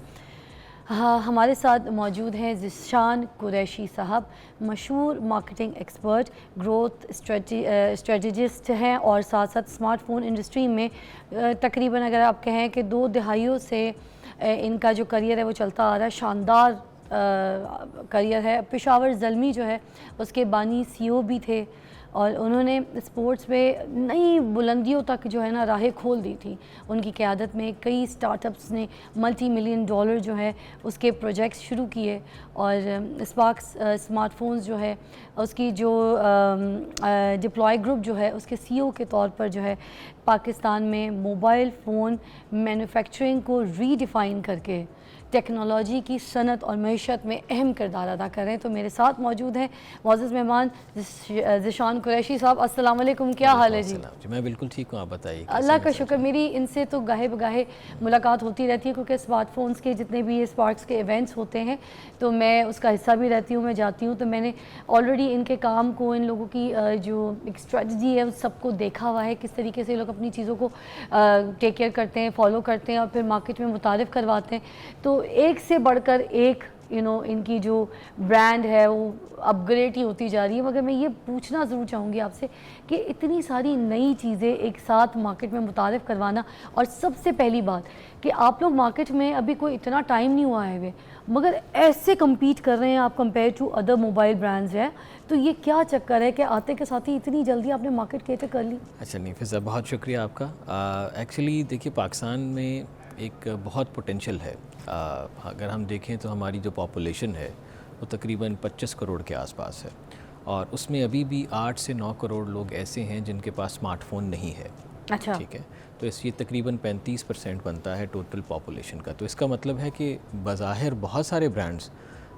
हाँ, हमारे साथ मौजूद हैं ज़िशान कुरैशी साहब, मशहूर मार्केटिंग एक्सपर्ट, ग्रोथ स्ट्रेटजिस्ट हैं और साथ साथ स्मार्टफोन इंडस्ट्री में तकरीबन अगर आप कहें कि 2 दहाइयों से इनका जो करियर है वो चलता आ रहा है। शानदार करियर है। पेशावर ज़ल्मी जो है उसके बानी CEO भी थे और उन्होंने स्पोर्ट्स में नई बुलंदियों तक जो है ना राहें खोल दी थी। उनकी क़यादत में कई स्टार्टअप्स ने $multi-million जो है उसके प्रोजेक्ट्स शुरू किए और स्पार्क्स स्मार्टफोन्स जो है उसकी जो डिप्लॉय ग्रुप जो है उसके CEO के तौर पर जो है पाकिस्तान में मोबाइल फ़ोन मैन्युफैक्चरिंग को रीडिफ़ाइन करके टेक्नोलॉजी की सनत और मईशत में अहम किरदार अदा कर रहे हैं। तो मेरे साथ मौजूद हैं मुअज़्ज़ज़ मेहमान ज़िशान कुरैशी साहब। अस्सलाम वालेकुम, क्या हाल है जी? मैं बिल्कुल ठीक हूँ, आप बताइए। अल्लाह का शुक्र। मेरी इनसे तो गाहे बगाहे मुलाकात होती रहती है क्योंकि स्मार्टफोन्स के जितने भी ये स्पार्क्स के इवेंट्स होते हैं तो मैं उसका हिस्सा भी रहती हूँ, मैं जाती हूँ। तो मैंने ऑलरेडी इनके काम को, इन लोगों की जो एक स्ट्रेटजी है उस सबको देखा हुआ है, किस तरीके से लोग अपनी चीज़ों को टेक केयर करते हैं, फॉलो करते हैं और फिर मार्केट में मुतारिफ़ करवाते हैं। तो एक से बढ़कर एक इनकी जो ब्रांड है वो अपग्रेड ही होती जा रही है। मगर मैं ये पूछना ज़रूर चाहूँगी आपसे कि इतनी सारी नई चीज़ें एक साथ मार्केट में मुतारिफ़ करवाना, और सबसे पहली बात कि आप लोग मार्केट में अभी कोई इतना टाइम नहीं हुआ है हुए मगर ऐसे कम्पीट कर रहे हैं आप compare to other mobile brands हैं, तो ये क्या चक्कर है कि आते के साथ ही इतनी जल्दी आपने मार्केट कैटर कर ली? अच्छा नहीं फिज़ा, बहुत शुक्रिया आपका। एक्चुअली देखिए, पाकिस्तान में एक बहुत पोटेंशियल है। अगर हम देखें तो हमारी जो पॉपुलेशन है वो तकरीबन 25 करोड़ के आसपास है और उसमें अभी भी 8 से 9 करोड़ लोग ऐसे हैं जिनके पास स्मार्टफ़ोन नहीं है। अच्छा, ठीक है, तो ये तकरीबन 35% बनता है टोटल पॉपुलेशन का। तो इसका मतलब है कि बज़ाहिर बहुत सारे ब्रांड्स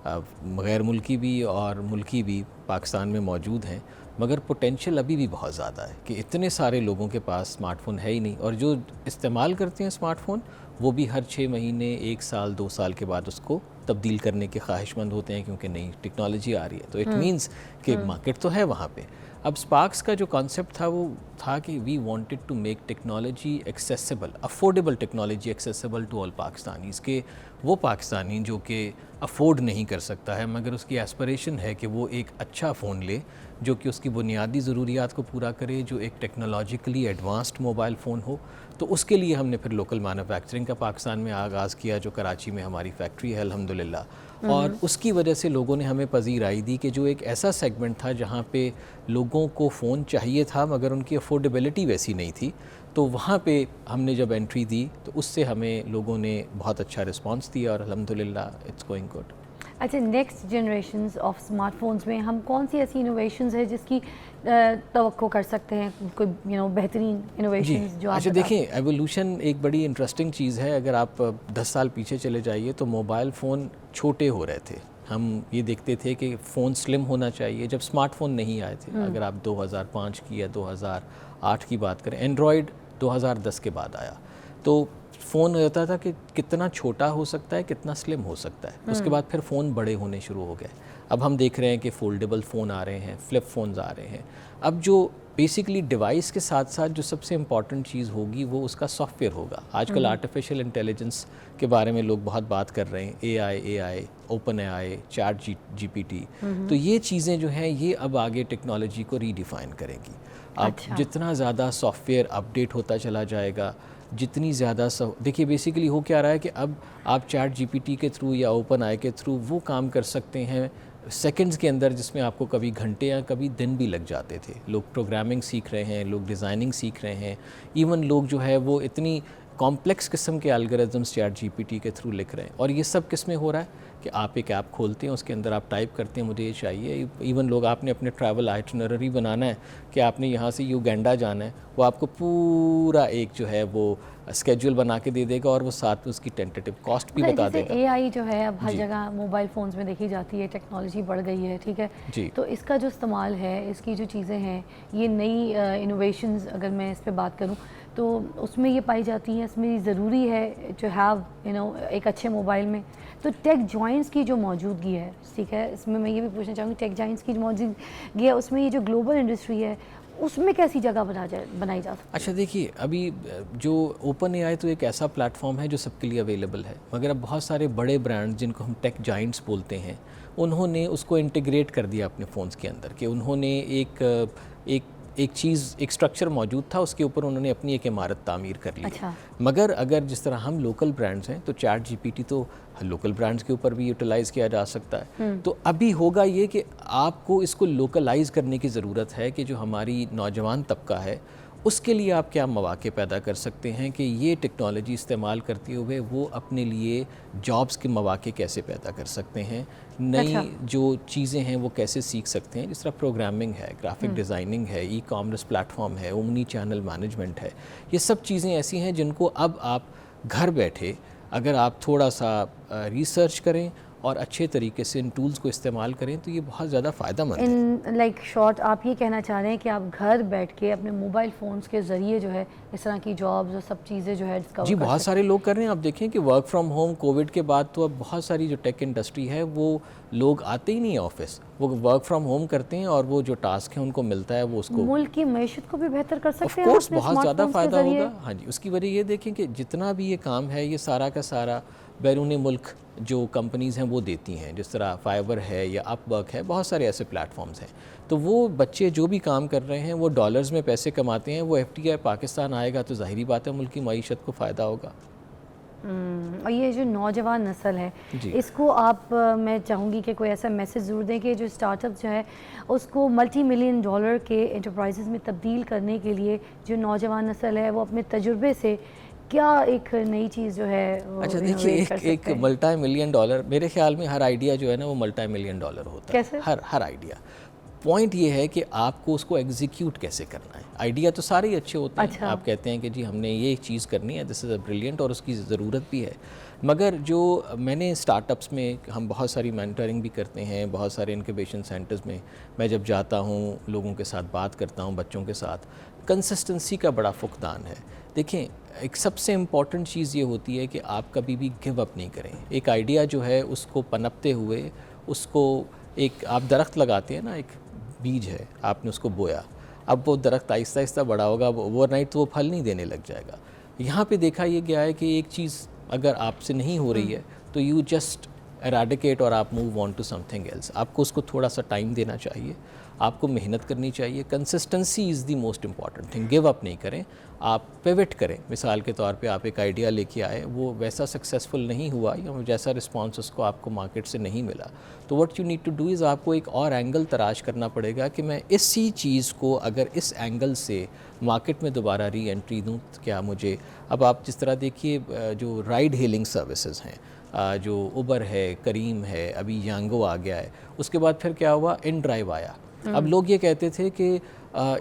गैर मुल्की भी और मुल्की भी पाकिस्तान में मौजूद हैं, मगर पोटेंशियल अभी भी बहुत ज़्यादा है कि इतने सारे लोगों के पास स्मार्टफ़ोन है ही नहीं, और जो इस्तेमाल करते हैं स्मार्टफ़ोन वो भी हर 6 महीने, 1 साल, 2 साल के बाद उसको तब्दील करने के ख्वाहिशमंद होते हैं क्योंकि नई टेक्नोलॉजी आ रही है। तो इट मीन्स कि मार्केट तो है वहाँ पे। अब स्पार्क्स का जो कॉन्सेप्ट था वो था कि we wanted to make technology accessible, affordable technology accessible to all Pakistanis, के वो पाकिस्तानी जो कि अफोर्ड नहीं कर सकता है मगर उसकी एस्पिरेशन है कि वो एक अच्छा फ़ोन ले जो कि उसकी बुनियादी ज़रूरियात को पूरा करे, जो एक टेक्नोलॉजिकली एडवांस्ड मोबाइल फ़ोन हो। तो उसके लिए हमने फिर लोकल मैन्युफैक्चरिंग का पाकिस्तान में आगाज़ किया, जो कराची में हमारी फैक्ट्री है अल्हम्दुलिल्लाह। और उसकी वजह से लोगों ने हमें पजीराई दी कि जो एक ऐसा सेगमेंट था जहाँ पे लोगों को फ़ोन चाहिए था मगर उनकी अफोर्डेबिलिटी वैसी नहीं थी, तो वहाँ पे हमने जब एंट्री दी तो उससे हमें लोगों ने बहुत अच्छा रिस्पांस दिया और अल्हम्दुलिल्लाह इट्स गोइंग गुड। अच्छा, नेक्स्ट जनरेशंस ऑफ स्मार्टफोन्स में हम कौन सी ऐसी इनोवेशंस है जिसकी तवक्को कर सकते हैं, कोई बेहतरीन इनोवेशंस जो आप अच्छा देखिए, एवोल्यूशन एक बड़ी इंटरेस्टिंग चीज़ है। अगर आप 10 साल पीछे चले जाइए तो मोबाइल फ़ोन छोटे हो रहे थे, हम ये देखते थे कि फ़ोन स्लिम होना चाहिए जब स्मार्टफ़ोन नहीं आए थे। अगर आप 2005 की या 2008 की बात करें, एंड्रॉयड 2010 के बाद आया, तो फ़ोन होता था कि कितना छोटा हो सकता है, कितना स्लिम हो सकता है। उसके बाद फिर फ़ोन बड़े होने शुरू हो गए। अब हम देख रहे हैं कि फोल्डेबल फ़ोन आ रहे हैं, फ्लिप फ़ोन्स आ रहे हैं। अब जो बेसिकली डिवाइस के साथ साथ जो सबसे इम्पॉर्टेंट चीज़ होगी वो उसका सॉफ्टवेयर होगा। आजकल आर्टिफिशियल इंटेलिजेंस के बारे में लोग बहुत बात कर रहे हैं, AI, open AI, chat GPT। तो ये चीज़ें जो हैं ये अब आगे टेक्नोलॉजी को रीडिफ़ाइन करेंगी। अब जितना ज़्यादा सॉफ्टवेयर अपडेट होता चला जाएगा, जितनी ज़्यादा देखिए बेसिकली हो क्या रहा है कि अब आप चैट GPT के थ्रू या ओपन AI के थ्रू वो काम कर सकते हैं सेकंड्स के अंदर जिसमें आपको कभी घंटे या कभी दिन भी लग जाते थे। लोग प्रोग्रामिंग सीख रहे हैं, लोग डिज़ाइनिंग सीख रहे हैं, इवन लोग जो है वो इतनी कॉम्प्लेक्स किस्म के एल्गोरिथम्स चैट GPT के थ्रू लिख रहे हैं। और ये सब किस में हो रहा है कि आप एक ऐप खोलते हैं, उसके अंदर आप टाइप करते हैं मुझे ये चाहिए। इवन लोग, आपने अपने ट्रैवल आइटनरी बनाना है कि आपने यहाँ से युगांडा जाना है, वो आपको पूरा एक जो है वो स्केड्यूल बना के दे देगा और वो साथ में उसकी टेंटेटिव कॉस्ट भी बता देगा। AI जो है अब हर जगह मोबाइल फ़ोन्स में देखी जाती है, टेक्नोलॉजी बढ़ गई है, ठीक है जी। तो इसका जो इस्तेमाल है, इसकी जो चीज़ें हैं, ये नई इनोवेशंस अगर मैं इस पर बात करूँ तो उसमें ये पाई जाती हैं, इसमें ज़रूरी है टू हैव एक अच्छे मोबाइल में। तो टेक जॉइंट्स की जो मौजूदगी है, ठीक है, इसमें मैं ये भी पूछना चाहूँगी टेक जॉइंट्स की जो मौजूदगी है उसमें ये जो ग्लोबल इंडस्ट्री है उसमें कैसी जगह बनाई जा सकती है? अच्छा देखिए, अभी जो ओपन एआई तो एक ऐसा प्लेटफॉर्म है जो सबके लिए अवेलेबल है, मगर अब बहुत सारे बड़े ब्रांड्स जिनको हम टेक जाइंट्स बोलते हैं, उन्होंने उसको इंटीग्रेट कर दिया अपने फ़ोन्स के अंदर, कि उन्होंने एक चीज़, एक स्ट्रक्चर मौजूद था, उसके ऊपर उन्होंने अपनी एक इमारत तामीर कर ली। अच्छा। मगर अगर जिस तरह हम लोकल ब्रांड्स हैं, तो चैट जीपीटी तो लोकल ब्रांड्स के ऊपर भी यूटिलाइज़ किया जा सकता है। तो अभी होगा ये कि आपको इसको लोकलाइज़ करने की ज़रूरत है, कि जो हमारी नौजवान तबका है उसके लिए आप क्या मौके पैदा कर सकते हैं कि ये टेक्नोलॉजी इस्तेमाल करते हुए वो अपने लिए जॉब्स के मौके कैसे पैदा कर सकते हैं, नई जो चीज़ें हैं वो कैसे सीख सकते हैं, जिस तरह प्रोग्रामिंग है, ग्राफिक डिज़ाइनिंग है, ई कॉमर्स प्लेटफॉर्म है, ओमनी चैनल मैनेजमेंट है। ये सब चीज़ें ऐसी हैं जिनको अब आप घर बैठे अगर आप थोड़ा सा रिसर्च करें और अच्छे तरीके से इन टूल्स को इस्तेमाल करें तो ये बहुत ज़्यादा फ़ायदेमंद है। इन लाइक शॉर्ट आप ये कहना चाह रहे हैं कि आप घर बैठ के अपने मोबाइल फ़ोन्स के ज़रिए जो है इस तरह की जॉब्स और सब चीज़ें जो है डिस्कवर जी, बहुत सारे लोग कर रहे हैं। आप देखें कि वर्क फ्रॉम होम कोविड के बाद तो अब बहुत सारी जो टेक इंडस्ट्री है वो लोग आते ही नहीं है ऑफिस, वो वर्क फ्रॉम होम करते हैं और वो जो टास्क है उनको मिलता है वो उसको मुल्क की मैशत को भी बेहतर कर सकते हैं। ऑफ कोर्स बहुत ज़्यादा फ़ायदा होगा। हाँ जी, उसकी वजह ये देखें कि जितना भी ये काम है ये सारा का सारा बैरून मुल्क जो कंपनीज़ हैं वो देती हैं, जिस तरह फाइवर है या अपवर्क है, बहुत सारे ऐसे प्लेटफॉर्म्स हैं। तो वो बच्चे जो भी काम कर रहे हैं वो डॉलर्स में पैसे कमाते हैं, वो FDI पाकिस्तान आएगा तो ज़ाहिरी बात है मुल्क की मईशत को फ़ायदा होगा। और ये जो नौजवान नस्ल है इसको आप मैं चाहूँगी कि कोई ऐसा मैसेज ज़रूर दें कि जो स्टार्टअप जो है उसको $multi-million के एंटरप्राइजेज़ में तब्दील करने के लिए जो नौजवान नस्ल है वो अपने तजुर्बे से क्या एक नई चीज़ जो है। अच्छा देखिए, एक $multi-million मेरे ख्याल में हर आइडिया जो है ना वो $multi-million होता है। कैसे? हर आइडिया। पॉइंट ये है कि आपको उसको एग्जीक्यूट कैसे करना है। आइडिया तो सारे ही अच्छे होते हैं। अच्छा। आप कहते हैं कि जी हमने ये चीज़ करनी है, दिस इज़ अ ब्रिलियंट, और उसकी ज़रूरत भी है। मगर जो मैंने स्टार्टअप्स में हम बहुत सारी मेंटरिंग भी करते हैं, बहुत सारे इनक्यूबेशन सेंटर्स में मैं जब जाता हूँ लोगों के साथ बात करता हूँ, बच्चों के साथ, कंसिस्टेंसी का बड़ा फुकदान है। देखें, एक सबसे इम्पॉर्टेंट चीज़ ये होती है कि आप कभी भी गिव अप नहीं करें। एक आइडिया जो है उसको पनपते हुए उसको, एक आप दरख्त लगाते हैं ना, एक बीज है, आपने उसको बोया, अब वो दरख्त आहिस्ता आहिस्ता बड़ा होगा, ओवरनाइट तो वो फल नहीं देने लग जाएगा। यहाँ पे देखा ये गया है कि एक चीज़ अगर आपसे नहीं हो रही है तो यू जस्ट एराडिकेट और आप move on to something else. आपको उसको थोड़ा सा टाइम देना चाहिए, आपको मेहनत करनी चाहिए। Consistency is the most important thing. Give up नहीं करें, आप पिवट करें। मिसाल के तौर पे आप एक आइडिया लेके आए, वो वैसा सक्सेसफुल नहीं हुआ या जैसा रिस्पांस उसको आपको मार्केट से नहीं मिला, तो what you need to do is आपको एक और एंगल तलाश करना पड़ेगा कि मैं इसी चीज़ को अगर इस एंगल से मार्केट में दोबारा री एंट्री दूँ तो क्या मुझे, अब आप जिस तरह देखिए जो राइड हेलिंग सर्विसेज हैं, जो उबर है, करीम है, अभी यांगो आ गया है, उसके बाद फिर क्या हुआ, इन ड्राइव आया। अब लोग ये कहते थे कि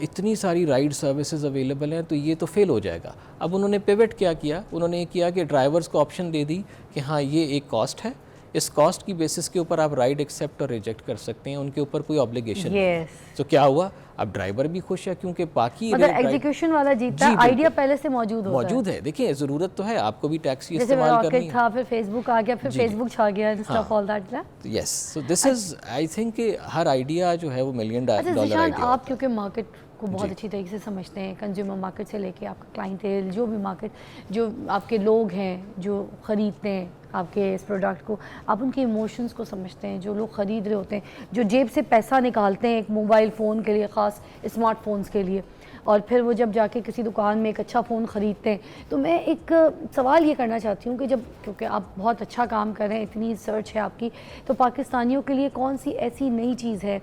इतनी सारी राइड सर्विसेज अवेलेबल हैं तो ये तो फेल हो जाएगा। अब उन्होंने पिवट क्या किया, उन्होंने ये किया कि ड्राइवर्स को ऑप्शन दे दी कि हाँ ये एक कॉस्ट है, इस कॉस्ट की बेसिस के ऊपर आप राइड एक्सेप्ट और रिजेक्ट कर सकते हैं, उनके ऊपर कोई ऑब्लिगेशन नहीं। तो क्या हुआ, अब ड्राइवर भी खुश है क्योंकि बाकी मतलब एग्जीक्यूशन वाला जीता है, आइडिया पहले से मौजूद है। देखिए ज़रूरत तो है, आपको भी टैक्सी इस्तेमाल करनी है। था, फिर फेसबुक आ गया, फिर फेसबुक छा गया, stuff all that. Yes, so this is I think कि हर आइडिया जो है वो $1 million आइडिया। आप क्योंकि मार्केट को बहुत अच्छी तरीके से समझते हैं, कंज्यूमर मार्केट से लेके आपका क्लाइंटेल, जो भी मार्केट, जो आपके लोग हैं जो ख़रीदते हैं आपके इस प्रोडक्ट को, आप उनके इमोशंस को समझते हैं। जो लोग ख़रीद रहे होते हैं, जो जेब से पैसा निकालते हैं एक मोबाइल फ़ोन के लिए, ख़ास स्मार्टफोन्स के लिए, और फिर वो जब जाके किसी दुकान में एक अच्छा फ़ोन ख़रीदते हैं, तो मैं एक सवाल ये करना चाहती हूँ कि जब, क्योंकि आप बहुत अच्छा काम कर रहे हैं, इतनी सर्च है आपकी, तो पाकिस्तानियों के लिए कौन सी ऐसी नई चीज़ है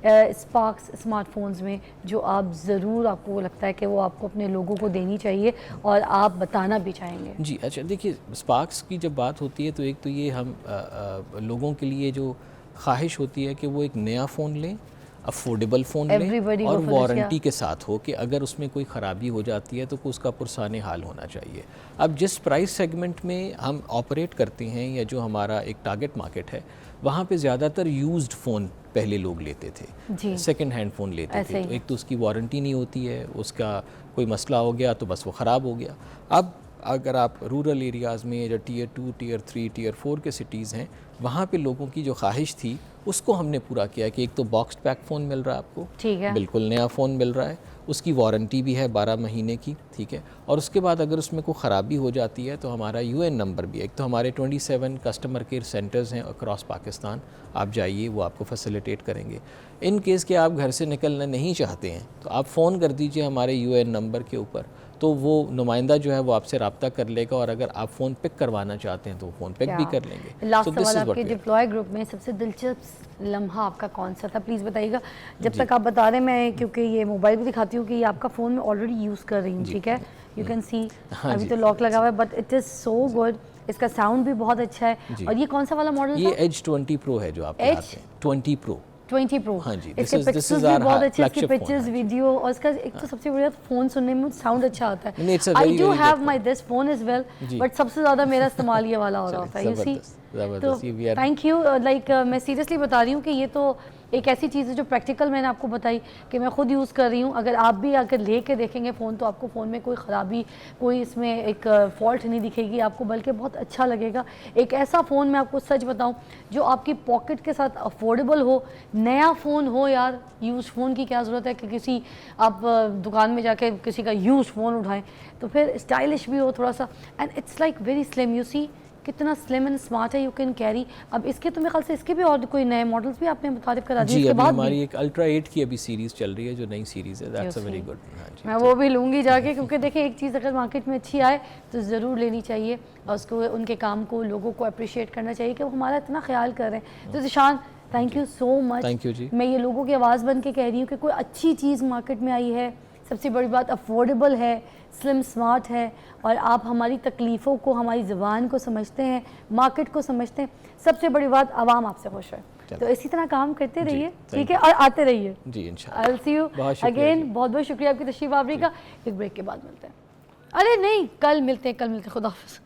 स्पार्क्स स्मार्टफोन्स में जो आप ज़रूर, आपको लगता है कि वो आपको अपने लोगों को देनी चाहिए और आप बताना भी चाहेंगे? जी अच्छा, देखिए स्पार्क्स की जब बात होती है तो एक तो ये हम लोगों के लिए जो ख्वाहिश होती है कि वो एक नया फ़ोन लें, अफोर्डेबल फ़ोन लें और वारंटी के साथ हो, कि अगर उसमें कोई ख़राबी हो जाती है तो उसका पुरसाने हाल होना चाहिए। अब जिस प्राइस सेगमेंट में हम ऑपरेट करते हैं या जो हमारा एक टारगेट मार्केट है, वहाँ पे ज़्यादातर यूज्ड फ़ोन पहले लोग लेते थे, सेकंड हैंड फ़ोन लेते थे। तो एक तो उसकी वारंटी नहीं होती है, उसका कोई मसला हो गया तो बस वो ख़राब हो गया। अब अगर आप रूरल एरियाज़ में जो टियर 2, टियर 3, टियर 4 के सिटीज़ हैं, वहाँ पे लोगों की जो ख्वाहिश थी उसको हमने पूरा किया कि एक तो बॉक्स पैक फ़ोन मिल रहा है आपको, ठीक है, बिल्कुल नया फ़ोन मिल रहा है, उसकी वारंटी भी है 12 महीने की, ठीक है। और उसके बाद अगर उसमें कोई ख़राबी हो जाती है तो हमारा UN नंबर भी है। एक तो हमारे 27 कस्टमर केयर सेंटर्स हैं अक्रॉस पाकिस्तान, आप जाइए, वो आपको फैसिलिटेट करेंगे। इन केस के आप घर से निकलना नहीं चाहते हैं तो आप फ़ोन कर दीजिए हमारे UN नंबर के ऊपर, तो वो नुमाइंदा जो है वो आपसे रब्ता कर लेगा, और अगर आप फ़ोन पिक करवाना चाहते हैं तो फ़ोन पिक भी कर लेंगे। लास्ट सवाल, आपके डिप्लॉय ग्रुप में सबसे दिलचस्प लम्हा आपका कौन सा था, प्लीज़ बताइएगा। जब तक आप बता रहे, मैं क्योंकि ये मोबाइल भी दिखाती हूँ कि ये आपका फ़ोन में ऑलरेडी यूज़ कर रही हूँ, ठीक है, यू कैन सी अभी तो लॉक लगा हुआ है, but it is so good, इसका साउंड भी बहुत अच्छा है। और ये कौन सा वाला मॉडल? ये Edge 20 Pro है जो आपके हाथ में, 20 Pro। हाँ जी, इसके पिक्चर्स भी बहुत अच्छे हैं, इसके पिक्चर्स, वीडियो, और इसका एक तो सबसे बढ़िया फ़ोन सुनने में साउंड अच्छा आता है। I do have my this phone is well, but सबसे ज़्यादा मेरा इस्तेमाल ये वाला हो रहा होता है, यू सी। तो थैंक यू, लाइक मैं सीरियसली बता रही हूँ कि ये तो एक ऐसी चीज़ है जो प्रैक्टिकल मैंने आपको बताई कि मैं खुद यूज़ कर रही हूँ। अगर आप भी अगर लेके देखेंगे फ़ोन तो आपको फ़ोन में कोई ख़राबी, कोई इसमें एक फ़ॉल्ट नहीं दिखेगी आपको, बल्कि बहुत अच्छा लगेगा। एक ऐसा फ़ोन मैं आपको सच बताऊँ जो आपकी पॉकेट के साथ अफोर्डेबल हो, नया फ़ोन हो यार, यूज़ फ़ोन की क्या ज़रूरत है कि किसी आप दुकान में जाके किसी का यूज़ फ़ोन उठाएँ, तो फिर स्टाइलिश भी हो थोड़ा सा, and it's like very slim, you see कितना स्लिम एंड स्मार्ट है, यू कैन कैरी। अब इसके तो मेरे ख्याल से इसके भी और कोई नए मॉडल्स भी आपने तारीफ करा दी जी, इसके अभी बाद हमारी एक अल्ट्रा 8 की अभी सीरीज़ चल रही है जो नई सीरीज़ है, दैट्स अ वेरी गुड। मैं वो भी लूँगी जाके, क्योंकि देखिए एक चीज़ अगर मार्केट में अच्छी आए तो ज़रूर लेनी चाहिए, और उसको उनके काम को लोगों को अप्रिशिएट करना चाहिए कि वो हमारा इतना ख्याल कर रहे हैं। तो Zeeshan, thank you so much. Thank you ji. मैं ये लोगों की आवाज़ बन के कह रही हूँ कि कोई अच्छी चीज़ मार्केट में आई है, सबसे बड़ी बात अफोर्डेबल है, स्लिम स्मार्ट है, और आप हमारी तकलीफ़ों को, हमारी ज़बान को समझते हैं, मार्केट को समझते हैं, सबसे बड़ी बात आवाम आपसे खुश है। तो इसी तरह काम करते रहिए, ठीक है, और आते रहिए जी, इंशाल्लाह। I will see you again. बहुत बहुत शुक्रिया आपकी तशरीफ़ आवरी का। एक ब्रेक के बाद मिलते हैं। अरे नहीं, कल मिलते हैं, खुदा हाफ़िज़।